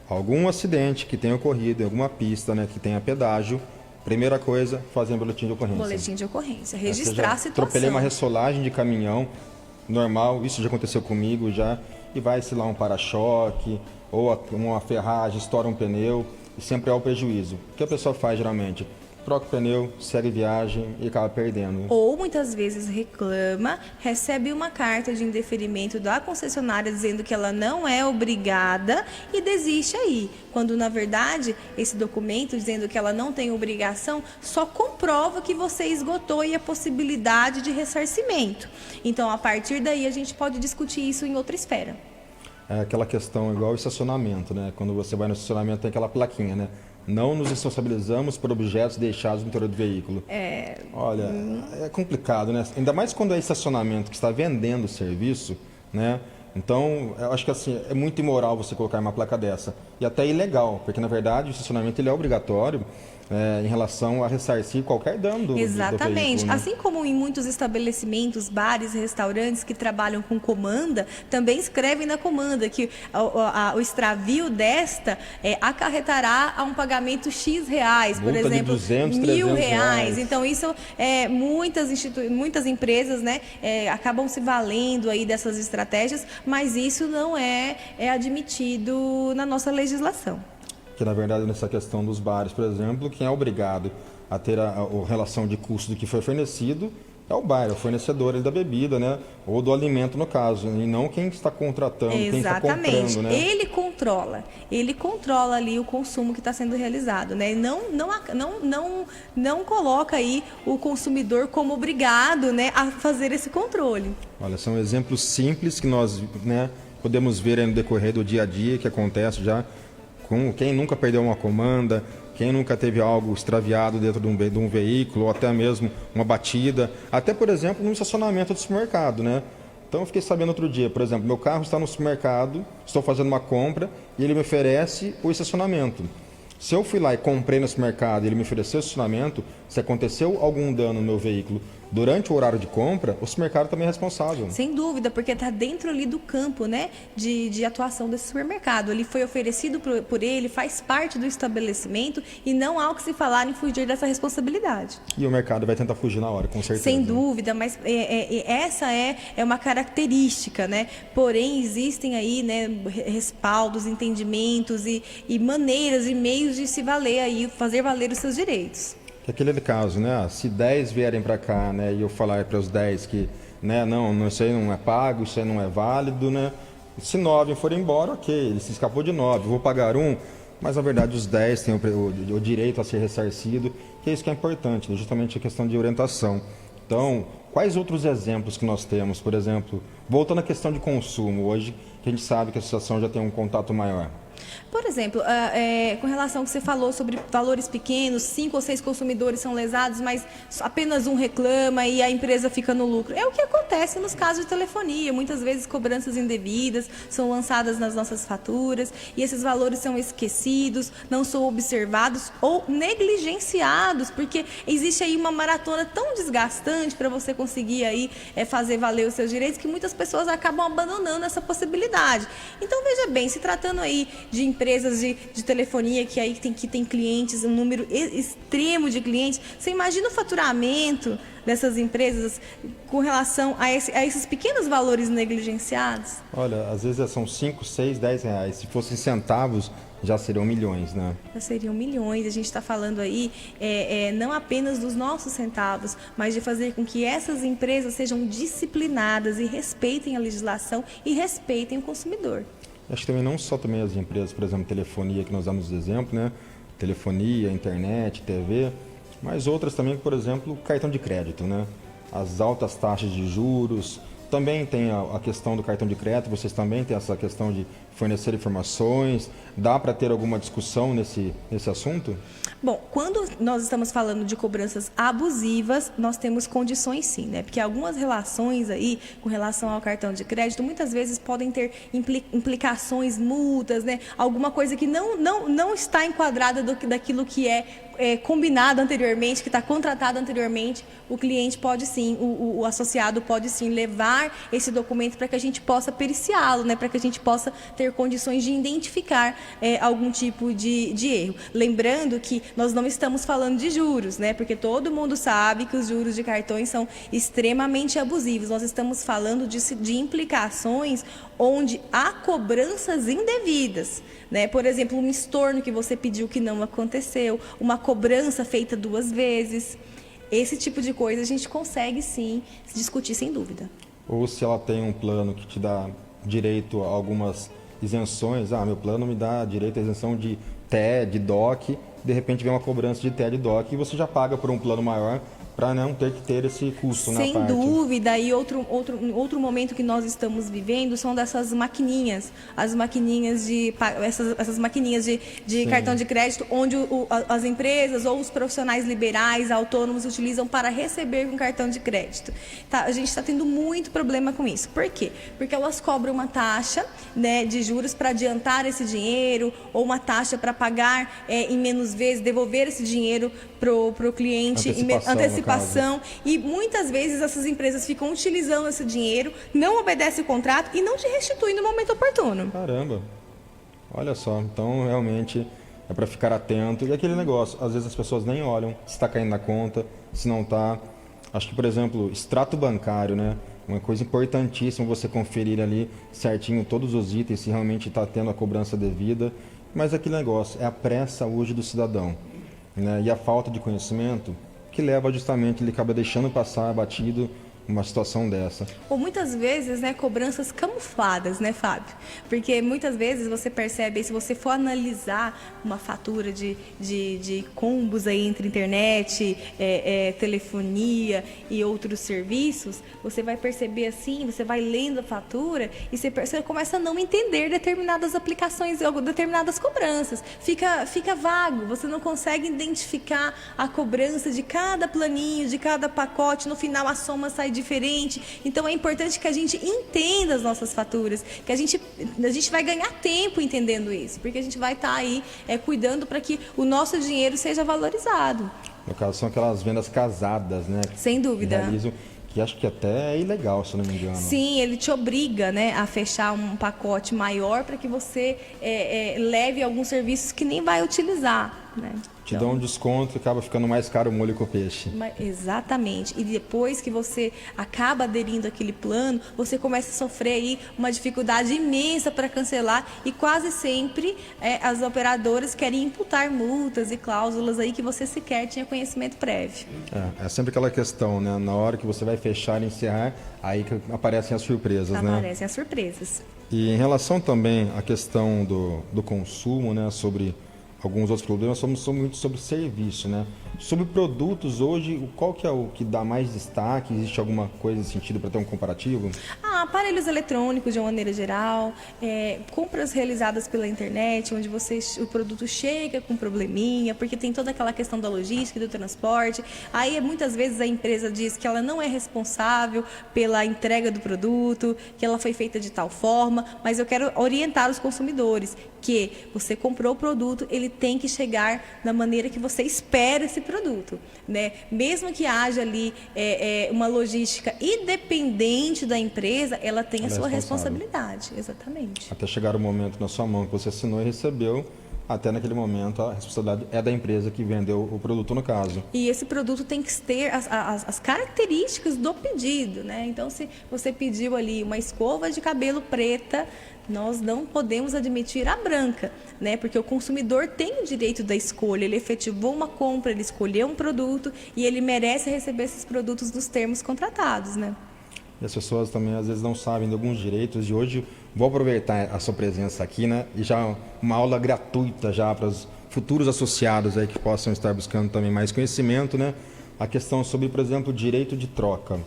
algum acidente que tenha ocorrido em alguma pista, né, que tenha pedágio. Primeira coisa, fazer um boletim de ocorrência. Boletim de ocorrência, registrar a situação. Atropelei uma ressolagem de caminhão, normal, isso já aconteceu comigo e vai, sei lá, um para-choque ou uma ferragem, estoura um pneu. E sempre há o prejuízo. O que a pessoa faz geralmente? Troca o pneu, segue viagem e acaba perdendo. Ou muitas vezes reclama, recebe uma carta de indeferimento da concessionária dizendo que ela não é obrigada e desiste aí. Quando, na verdade, esse documento dizendo que ela não tem obrigação só comprova que você esgotou aí a possibilidade de ressarcimento. Então, a partir daí, a gente pode discutir isso em outra esfera. É aquela questão igual o estacionamento, né? Quando você vai no estacionamento tem aquela plaquinha, né? Não nos responsabilizamos por objetos deixados no interior do veículo. Olha, é complicado, né? Ainda mais quando é estacionamento que está vendendo o serviço, né? Então, eu acho que assim, é muito imoral você colocar uma placa dessa. E até ilegal, porque na verdade o estacionamento ele é obrigatório em relação a ressarcir qualquer dano do Exatamente. veículo, né? Assim como em muitos estabelecimentos, bares, restaurantes que trabalham com comanda, também escrevem na comanda que o extravio desta acarretará a um pagamento X reais, por Multa exemplo, de 200, R$1.000. Então, isso muitas empresas, né, acabam se valendo aí dessas estratégias, mas isso não é admitido na nossa legislação. Que na verdade nessa questão dos bares, por exemplo, quem é obrigado a ter a relação de custo do que foi fornecido é o bar, é o fornecedor da bebida, né? Ou do alimento no caso, e não quem está contratando, quem está comprando, né? Ele controla ali o consumo que está sendo realizado, né? Não coloca aí o consumidor como obrigado, né, a fazer esse controle. Olha, são exemplos simples que nós, né, podemos ver aí no decorrer do dia a dia que acontece já com quem nunca perdeu uma comanda, Quem nunca teve algo extraviado dentro de um veículo, ou até mesmo uma batida, até, por exemplo, no estacionamento do supermercado, né? Então, eu fiquei sabendo outro dia, por exemplo, meu carro está no supermercado, estou fazendo uma compra e ele me oferece o estacionamento. Se eu fui lá e comprei no supermercado e ele me ofereceu o estacionamento, se aconteceu algum dano no meu veículo durante o horário de compra, o supermercado também é responsável. Sem dúvida, porque está dentro ali do campo, né, de atuação desse supermercado. Ele foi oferecido por ele, faz parte do estabelecimento e não há o que se falar em fugir dessa responsabilidade. E o mercado vai tentar fugir na hora, com certeza. Sem dúvida, mas essa é uma característica, né? Porém, existem aí, né, respaldos, entendimentos e maneiras e meios de se valer aí, fazer valer os seus direitos. Aquele caso, né? Se 10 vierem para cá, né, e eu falar para os 10 que, né, não, isso aí não é pago, isso aí não é válido, né? Se 9 forem embora, ok, ele se escapou de 9, vou pagar 1, mas na verdade os 10 têm o direito a ser ressarcido, que é isso que é importante, né? Justamente a questão de orientação. Então, quais outros exemplos que nós temos? Por exemplo, voltando à questão de consumo, hoje que a gente sabe que a associação já tem um contato maior. Por exemplo, com relação ao que você falou sobre valores pequenos, 5 ou 6 consumidores são lesados, mas apenas um reclama e a empresa fica no lucro. É o que acontece nos casos de telefonia. Muitas vezes cobranças indevidas são lançadas nas nossas faturas e esses valores são esquecidos, não são observados ou negligenciados, porque existe aí uma maratona tão desgastante para você conseguir aí fazer valer os seus direitos que muitas pessoas acabam abandonando essa possibilidade. Então, veja bem, se tratando aí de empresas de telefonia que tem clientes, um número extremo de clientes, você imagina o faturamento dessas empresas com relação a esses pequenos valores negligenciados? Olha, às vezes são 5, 6, 10 reais. Se fossem centavos, já seriam milhões, né? Já seriam milhões. A gente está falando aí não apenas dos nossos centavos, mas de fazer com que essas empresas sejam disciplinadas e respeitem a legislação e respeitem o consumidor. Acho que também não só também as empresas, por exemplo, telefonia, que nós damos de exemplo, né? Telefonia, internet, TV, mas outras também, por exemplo, cartão de crédito, né? As altas taxas de juros, também tem a questão do cartão de crédito, vocês também têm essa questão de fornecer informações, dá para ter alguma discussão nesse assunto? Bom, quando nós estamos falando de cobranças abusivas, nós temos condições sim, né? Porque algumas relações aí, com relação ao cartão de crédito, muitas vezes podem ter implicações, multas, né? Alguma coisa que não está enquadrada daquilo que é combinado anteriormente, que está contratado anteriormente. O cliente pode sim, o associado pode sim levar esse documento para que a gente possa periciá-lo, né? Para que a gente possa ter condições de identificar algum tipo de erro. Lembrando que nós não estamos falando de juros, né? Porque todo mundo sabe que os juros de cartões são extremamente abusivos. Nós estamos falando de implicações onde há cobranças indevidas, né? Por exemplo, um estorno que você pediu que não aconteceu, uma cobrança feita 2 vezes. Esse tipo de coisa a gente consegue sim discutir sem dúvida. Ou se ela tem um plano que te dá direito a algumas isenções, meu plano me dá direito à isenção de TE, de DOC, de repente vem uma cobrança de TE, de DOC e você já paga por um plano maior para não ter que ter esse custo na parte. Sem dúvida, e outro momento que nós estamos vivendo são dessas maquininhas, as maquininhas essas maquininhas de cartão de crédito, onde as empresas ou os profissionais liberais, autônomos utilizam para receber um cartão de crédito. Tá, a gente está tendo muito problema com isso. Por quê? Porque elas cobram uma taxa, né, de juros para adiantar esse dinheiro, ou uma taxa para pagar em menos vezes, devolver esse dinheiro para o cliente, antecipação. E muitas vezes essas empresas ficam utilizando esse dinheiro, não obedecem o contrato e não te restituem no momento oportuno. Caramba, olha só, então realmente é para ficar atento. E aquele negócio, às vezes as pessoas nem olham se está caindo na conta, se não está. Acho que, por exemplo, extrato bancário, né? Uma coisa importantíssima você conferir ali certinho todos os itens, se realmente está tendo a cobrança devida. Mas aquele negócio, é a pré-saúde do cidadão, né? E a falta de conhecimento que leva justamente, ele acaba deixando passar batido, uma situação dessa. Ou muitas vezes, né, cobranças camufladas, né, Fábio? Porque muitas vezes você percebe, se você for analisar uma fatura de combos aí entre internet, telefonia e outros serviços, você vai perceber assim, você vai lendo a fatura e você começa a não entender determinadas aplicações ou determinadas cobranças. Fica vago, você não consegue identificar a cobrança de cada planinho, de cada pacote, no final a soma sai diferente. Então é importante que a gente entenda as nossas faturas, que a gente vai ganhar tempo entendendo isso, porque a gente vai estar aí cuidando para que o nosso dinheiro seja valorizado. No caso, são aquelas vendas casadas, né? Sem dúvida. Que realizam, que acho que até é ilegal, se não me engano. Sim, ele te obriga, né, a fechar um pacote maior para que você leve alguns serviços que nem vai utilizar, né? Te dão um desconto e acaba ficando mais caro o molho com o peixe. Exatamente. E depois que você acaba aderindo àquele plano, você começa a sofrer aí uma dificuldade imensa para cancelar e quase sempre as operadoras querem imputar multas e cláusulas aí que você sequer tinha conhecimento prévio. É sempre aquela questão, né? Na hora que você vai fechar e encerrar, aí que aparecem as surpresas, né? Aparecem as surpresas. E em relação também à questão do consumo, né? Sobre alguns outros problemas, somos muito sobre serviço, né? Sobre produtos hoje, qual que é o que dá mais destaque? Existe alguma coisa nesse sentido para ter um comparativo? Aparelhos eletrônicos de uma maneira geral, compras realizadas pela internet, onde o produto chega com probleminha, porque tem toda aquela questão da logística e do transporte. Aí muitas vezes a empresa diz que ela não é responsável pela entrega do produto, que ela foi feita de tal forma, mas eu quero orientar os consumidores que você comprou o produto, ele tem que chegar da maneira que você espera esse produto, né? Mesmo que haja ali uma logística independente da empresa, ela tem a sua responsabilidade, exatamente. Até chegar o momento na sua mão que você assinou e recebeu, até naquele momento a responsabilidade é da empresa que vendeu o produto no caso. E esse produto tem que ter as características do pedido, né? Então, se você pediu ali uma escova de cabelo preta, nós não podemos admitir a branca, né? Porque o consumidor tem o direito da escolha, ele efetivou uma compra, ele escolheu um produto e ele merece receber esses produtos nos termos contratados, né? E as pessoas também às vezes não sabem de alguns direitos e hoje vou aproveitar a sua presença aqui, né? E já uma aula gratuita já para os futuros associados aí que possam estar buscando também mais conhecimento, né? A questão sobre, por exemplo, direito de troca.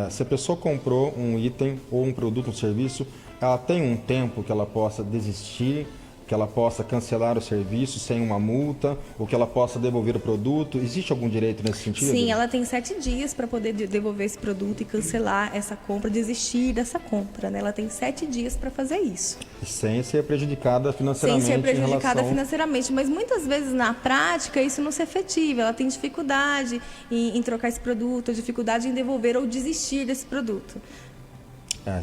Se a pessoa comprou um item ou um produto, um serviço, ela tem um tempo que ela possa desistir, que ela possa cancelar o serviço sem uma multa, ou que ela possa devolver o produto? Existe algum direito nesse sentido? Sim, ela tem 7 dias para poder devolver esse produto e cancelar essa compra, desistir dessa compra, né? Ela tem 7 dias para fazer isso. Sem ser prejudicada financeiramente. Sem ser prejudicada financeiramente, mas muitas vezes na prática isso não se efetiva. Ela tem dificuldade em trocar esse produto, dificuldade em devolver ou desistir desse produto.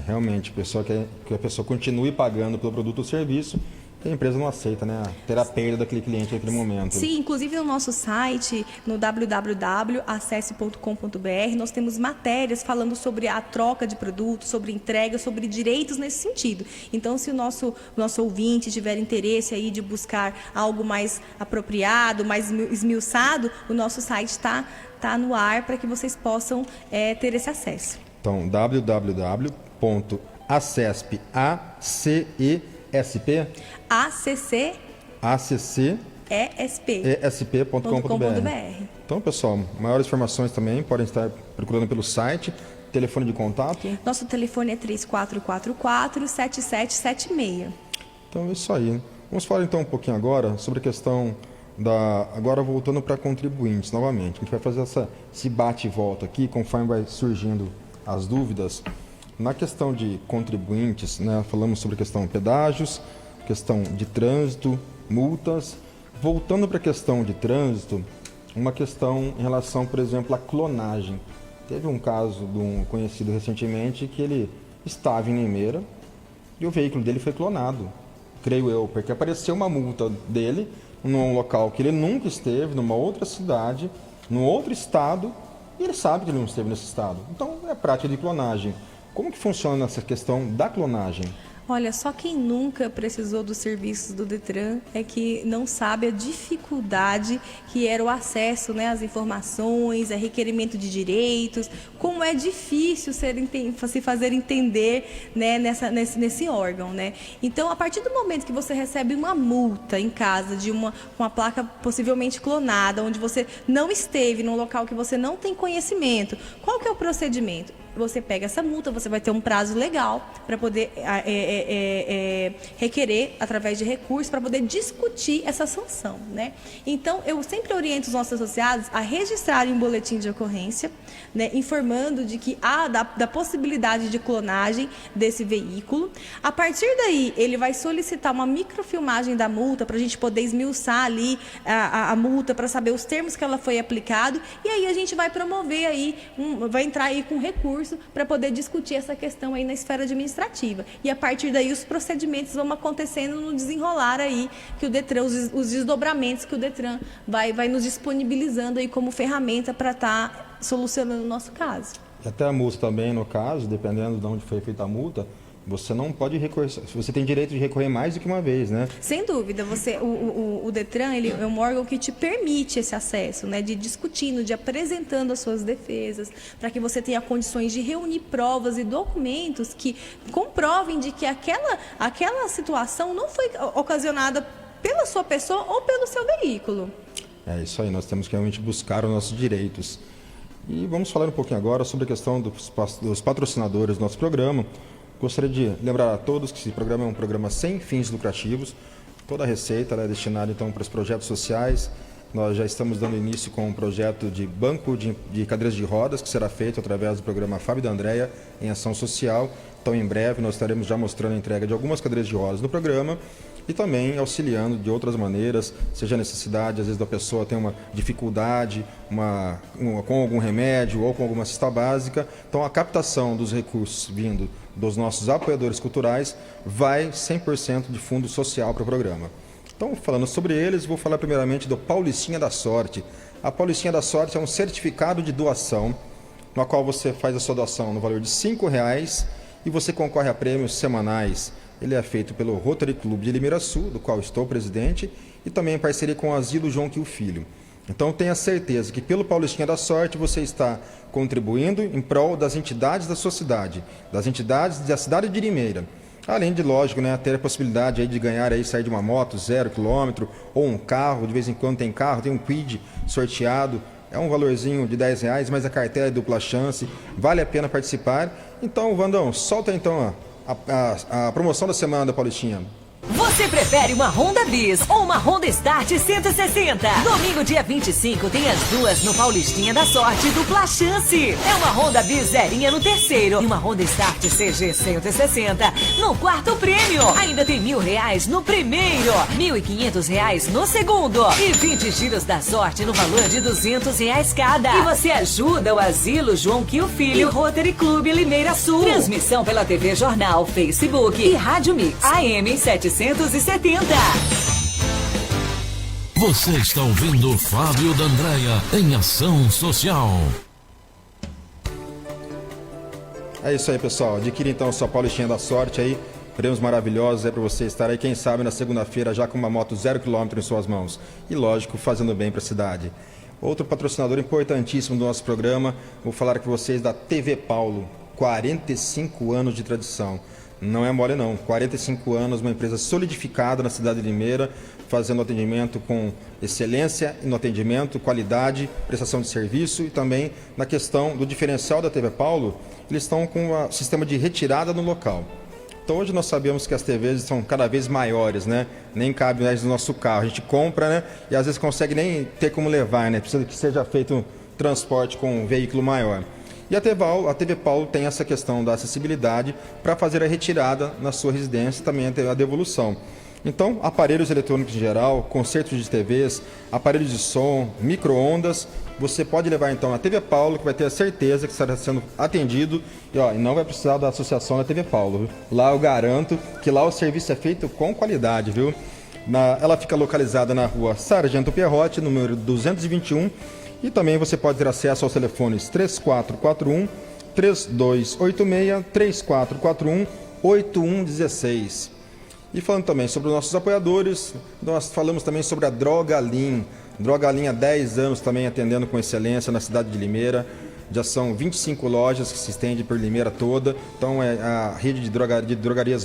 Realmente, a pessoa quer que a pessoa continue pagando pelo produto ou serviço, a empresa não aceita, né? Ter a perda daquele cliente naquele momento. Sim, inclusive no nosso site, no www.acesse.com.br, nós temos matérias falando sobre a troca de produtos, sobre entrega, sobre direitos nesse sentido. Então, se o nosso ouvinte tiver interesse aí de buscar algo mais apropriado, mais esmiuçado, o nosso site está no ar para que vocês possam ter esse acesso. Então, www.acesp.com.br. Então, pessoal, maiores informações também podem estar procurando pelo site. Telefone de contato? Nosso telefone é 3444-7776. Então, é isso aí. Vamos falar então um pouquinho agora sobre a questão agora voltando para contribuintes novamente. A gente vai fazer esse bate e volta aqui, conforme vai surgindo as dúvidas. Na questão de contribuintes, né, falamos sobre a questão de pedágios, questão de trânsito, multas. Voltando para a questão de trânsito, uma questão em relação, por exemplo, à clonagem. Teve um caso de um conhecido recentemente que ele estava em Limeira e o veículo dele foi clonado, creio eu, porque apareceu uma multa dele num local que ele nunca esteve, numa outra cidade, num outro estado, e ele sabe que ele não esteve nesse estado. Então, é prática de clonagem. Como que funciona essa questão da clonagem? Olha, só quem nunca precisou dos serviços do Detran é que não sabe a dificuldade que era o acesso, né, às informações, a requerimento de direitos, como é difícil se fazer entender, né, nesse órgão, né? Então, a partir do momento que você recebe uma multa em casa com a placa possivelmente clonada, onde você não esteve num local que você não tem conhecimento, qual que é o procedimento? Você pega essa multa, você vai ter um prazo legal para poder requerer através de recurso para poder discutir essa sanção, né? Então, eu sempre oriento os nossos associados a registrarem um boletim de ocorrência, né, informando de que há da possibilidade de clonagem desse veículo. A partir daí, ele vai solicitar uma microfilmagem da multa para a gente poder esmiuçar ali a multa, para saber os termos que ela foi aplicado, e aí a gente vai promover aí, vai entrar aí com recurso para poder discutir essa questão aí na esfera administrativa. E a partir daí os procedimentos vão acontecendo no desenrolar aí que o Detran, os desdobramentos que o Detran vai nos disponibilizando aí como ferramenta para estar solucionando o nosso caso. E até a multa também, no caso, dependendo de onde foi feita a multa, você não pode recorrer, você tem direito de recorrer mais do que uma vez, né? Sem dúvida, o Detran, ele é um órgão que te permite esse acesso, né, de discutindo, de apresentando as suas defesas, para que você tenha condições de reunir provas e documentos que comprovem de que aquela situação não foi ocasionada pela sua pessoa ou pelo seu veículo. É isso aí, nós temos que realmente buscar os nossos direitos. E vamos falar um pouquinho agora sobre a questão dos patrocinadores do nosso programa. Gostaria de lembrar a todos que esse programa é um programa sem fins lucrativos. Toda a receita é destinada então para os projetos sociais. Nós já estamos dando início com um projeto de banco de cadeiras de rodas, que será feito através do programa Fábio D'Andrea em ação social. Então, em breve, nós estaremos já mostrando a entrega de algumas cadeiras de rodas no programa e também auxiliando de outras maneiras, seja a necessidade, às vezes, da pessoa ter uma dificuldade com algum remédio ou com alguma cesta básica. Então, a captação dos recursos vindo dos nossos apoiadores culturais vai 100% de fundo social para o programa. Então, falando sobre eles, vou falar primeiramente do Paulistinha da Sorte. A Paulistinha da Sorte é um certificado de doação, no qual você faz a sua doação no valor de R$5 e você concorre a prêmios semanais. Ele é feito pelo Rotary Clube de Limeira Sul, do qual estou presidente, e também em parceria com o Asilo João Quil Filho. Então, tenha certeza que pelo Paulistinha da Sorte você está contribuindo em prol das entidades da sua cidade, das entidades da cidade de Limeira. Além de, lógico, né, ter a possibilidade aí de ganhar, aí, sair de uma moto 0 km ou um carro, de vez em quando tem carro, tem um quid sorteado, é um valorzinho de R$10, mas a cartela é dupla chance, vale a pena participar. Então, Vandão, solta então a promoção da semana da Paulistinha. Você prefere uma Honda Bis ou uma Honda Start 160? Domingo, dia 25, tem as duas no Paulistinha da Sorte dupla chance. É uma Honda Bis zerinha no terceiro e uma Honda Start CG 160 no quarto prêmio. Ainda tem R$1.000 no primeiro, R$1.500 no segundo e 20 giros da sorte no valor de R$200 cada. E você ajuda o Asilo João Quil Filho e o Rotary Clube Limeira Sul. Transmissão pela TV Jornal, Facebook e Rádio Mix AM 770. Você está ouvindo Fábio D'Andrea em ação social. É isso aí, pessoal. Adquira então a sua Paulistinha da Sorte aí. Prêmios maravilhosos aí para você estar aí, quem sabe, na segunda-feira já com uma moto 0 km em suas mãos. E, lógico, fazendo bem para a cidade. Outro patrocinador importantíssimo do nosso programa, vou falar com vocês da TV Paulo. 45 anos de tradição. Não é mole não, 45 anos, uma empresa solidificada na cidade de Limeira, fazendo atendimento com excelência no atendimento, qualidade, prestação de serviço e também na questão do diferencial da TV Paulo, eles estão com o sistema de retirada no local. Então hoje nós sabemos que as TVs são cada vez maiores, né? Nem cabe mais no nosso carro, a gente compra, né? E às vezes consegue nem ter como levar, né? Precisa que seja feito um transporte com um veículo maior. E a TV Paulo tem essa questão da acessibilidade para fazer a retirada na sua residência e também a devolução. Então, aparelhos eletrônicos em geral, concertos de TVs, aparelhos de som, micro-ondas, você pode levar então a TV Paulo, que vai ter a certeza que estará sendo atendido e não vai precisar da associação da TV Paulo. Viu? Lá eu garanto que lá o serviço é feito com qualidade, viu? Ela fica localizada na rua Sargento Pierrotti, número 221, e também você pode ter acesso aos telefones 3441 3286 3441 8116. E falando também sobre os nossos apoiadores, nós falamos também sobre a Drogalim. Drogalim há 10 anos também atendendo com excelência na cidade de Limeira. Já são 25 lojas que se estende por Limeira toda. Então é a rede de drogarias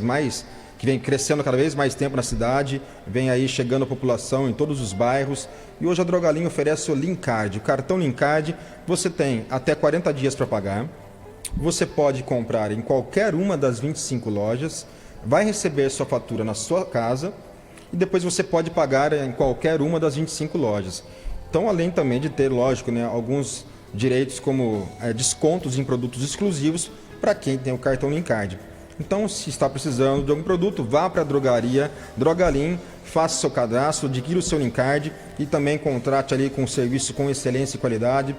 que vem crescendo cada vez mais tempo na cidade. Vem aí chegando a população em todos os bairros. E hoje a Drogalim oferece o Lincard. O cartão Lincard você tem até 40 dias para pagar. Você pode comprar em qualquer uma das 25 lojas. Vai receber sua fatura na sua casa. E depois você pode pagar em qualquer uma das 25 lojas. Então, além também de ter, lógico, né, alguns direitos como descontos em produtos exclusivos para quem tem o cartão Lincard. Então, se está precisando de algum produto, vá para a drogaria Drogalim, faça seu cadastro, adquira o seu Lincard e também contrate ali com um serviço com excelência e qualidade.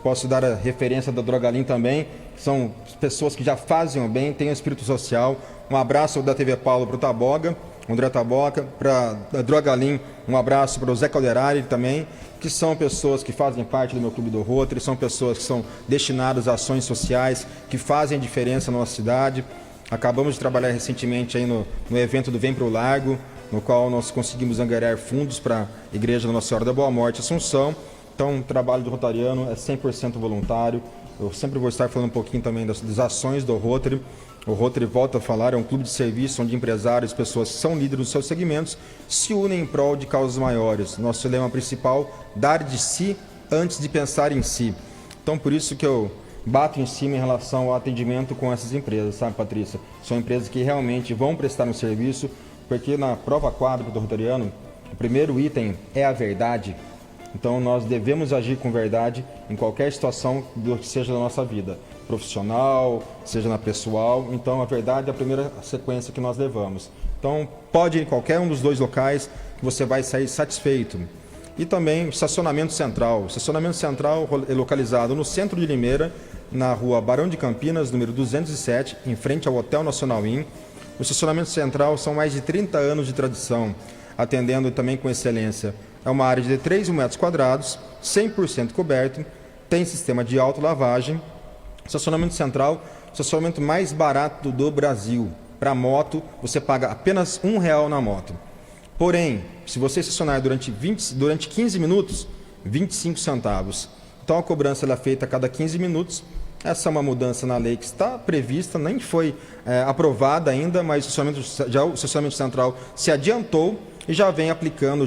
Posso dar a referência da Drogalim também, são pessoas que já fazem o bem, têm um espírito social. Um abraço da TV Paulo para o Taboga, André Taboca, para a Drogalim, um abraço para o Zé Calderari também, que são pessoas que fazem parte do meu clube do Rotary, são pessoas que são destinadas a ações sociais, que fazem diferença na nossa cidade. Acabamos de trabalhar recentemente aí no evento do Vem Pro Largo, no qual nós conseguimos angariar fundos para a Igreja da Nossa Senhora da Boa Morte, Assunção. Então, o trabalho do Rotariano é 100% voluntário. Eu sempre vou estar falando um pouquinho também das ações do Rotary. O Rotary, volta a falar, é um clube de serviço onde empresários, pessoas que são líderes nos seus segmentos, se unem em prol de causas maiores. Nosso lema principal, dar de si antes de pensar em si. Então, por isso que eu bato em cima em relação ao atendimento com essas empresas, sabe, Patrícia? São empresas que realmente vão prestar um serviço, porque na prova quádrupla do Rotariano, o primeiro item é a verdade. Então, nós devemos agir com verdade em qualquer situação do que seja da nossa vida, profissional, seja na pessoal. Então, a verdade é a primeira sequência que nós levamos. Então, pode ir em qualquer um dos dois locais que você vai sair satisfeito. E também estacionamento central. O estacionamento central é localizado no centro de Limeira, na rua Barão de Campinas, número 207, em frente ao Hotel Nacional Inn. O estacionamento central são mais de 30 anos de tradição, atendendo também com excelência. É uma área de 3 mil metros quadrados, 100% coberto, tem sistema de autolavagem. Estacionamento central, estacionamento mais barato do Brasil. Para moto, você paga apenas R$1 na moto. Porém, se você estacionar durante 15 minutos, 25 centavos. Então a cobrança é feita a cada 15 minutos. Essa é uma mudança na lei que está prevista, nem foi aprovada ainda, mas o estacionamento central se adiantou e já vem aplicando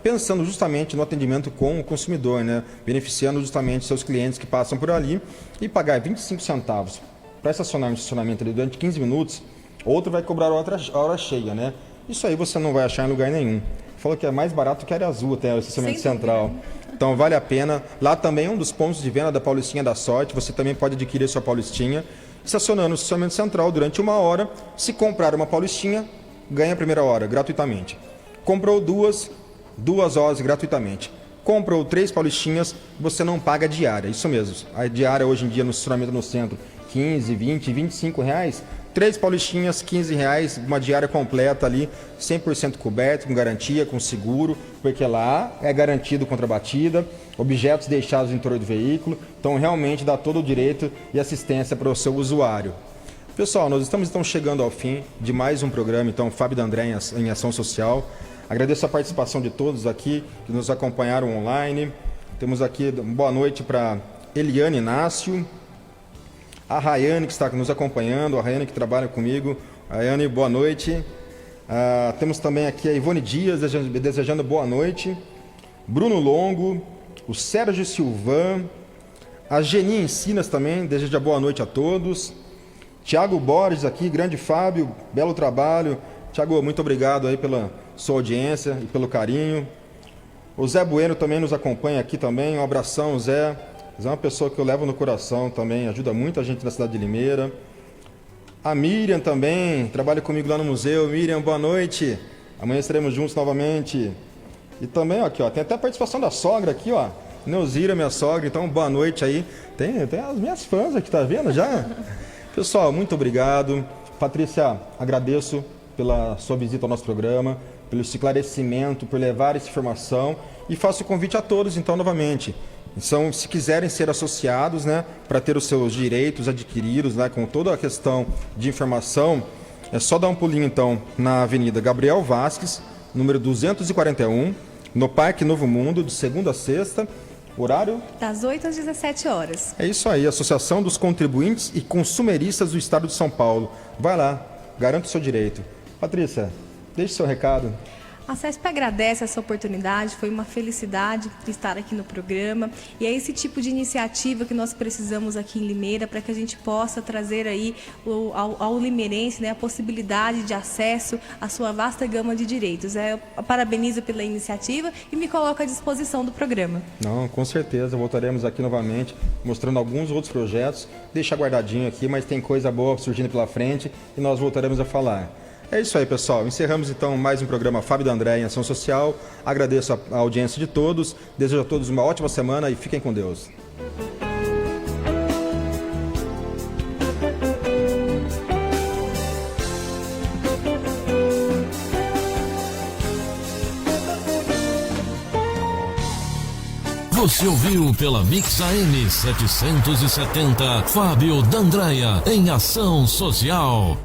pensando justamente no atendimento com o consumidor, né? Beneficiando justamente seus clientes que passam por ali e pagar 25 centavos para estacionar no estacionamento ali durante 15 minutos, outro vai cobrar a hora cheia, né? Isso aí você não vai achar em lugar nenhum. Falou que é mais barato que a área azul até o estacionamento central. Então vale a pena. Lá também é um dos pontos de venda da Paulistinha da Sorte. Você também pode adquirir sua Paulistinha estacionando no estacionamento central durante 1 hora. Se comprar uma Paulistinha, ganha a primeira hora gratuitamente. Comprou 2 horas gratuitamente. Comprou 3 Paulistinhas, você não paga diária. Isso mesmo. A diária hoje em dia no estacionamento no centro, 15, 20, 25 reais. 3 Paulistinhas, 15 reais, uma diária completa ali, 100% coberto, com garantia, com seguro, porque lá é garantido contra batida, objetos deixados no interior do veículo, então realmente dá todo o direito e assistência para o seu usuário. Pessoal, nós estamos então chegando ao fim de mais um programa, então, Fábio D'André em Ação Social. Agradeço a participação de todos aqui que nos acompanharam online. Temos aqui boa noite para Eliane Inácio, a Rayane que está nos acompanhando, a Rayane que trabalha comigo. Rayane, boa noite. Temos também aqui a Ivone Dias desejando boa noite. Bruno Longo, o Sérgio Silvan, a Geni Ensinas também deseja boa noite a todos. Tiago Borges aqui, grande Fábio, belo trabalho. Tiago, muito obrigado aí pela sua audiência e pelo carinho. O Zé Bueno também nos acompanha aqui também. Um abração, Zé. Zé é uma pessoa que eu levo no coração também, ajuda muita gente na cidade de Limeira. A Miriam também, trabalha comigo lá no museu. Miriam, boa noite. Amanhã estaremos juntos novamente. E também, aqui, ó, tem até a participação da sogra aqui, ó. Neuzira, minha sogra, então boa noite aí. Tem as minhas fãs aqui, tá vendo já? Pessoal, muito obrigado. Patrícia, agradeço pela sua visita ao nosso programa, pelo esclarecimento, por levar essa informação. E faço o convite a todos, então, novamente. Então, se quiserem ser associados, né, para ter os seus direitos adquiridos, né, com toda a questão de informação, É só dar um pulinho então na Avenida Gabriel Vasques, número 241, no Parque Novo Mundo, de segunda a sexta, horário? Das 8 às 17 horas. É isso aí, Associação dos Contribuintes e Consumeristas do Estado de São Paulo. Vai lá, garanta o seu direito. Patrícia, deixe seu recado. A CESP agradece essa oportunidade, foi uma felicidade estar aqui no programa e é esse tipo de iniciativa que nós precisamos aqui em Limeira para que a gente possa trazer aí ao limeirense, né, a possibilidade de acesso à sua vasta gama de direitos. Eu parabenizo pela iniciativa e me coloco à disposição do programa. Não, com certeza, voltaremos aqui novamente mostrando alguns outros projetos. Deixa guardadinho aqui, mas tem coisa boa surgindo pela frente e nós voltaremos a falar. É isso aí, pessoal. Encerramos então mais um programa Fábio D'Andrea em Ação Social. Agradeço a audiência de todos. Desejo a todos uma ótima semana e fiquem com Deus. Você ouviu pela Mix AM 770 Fábio D'Andrea em Ação Social.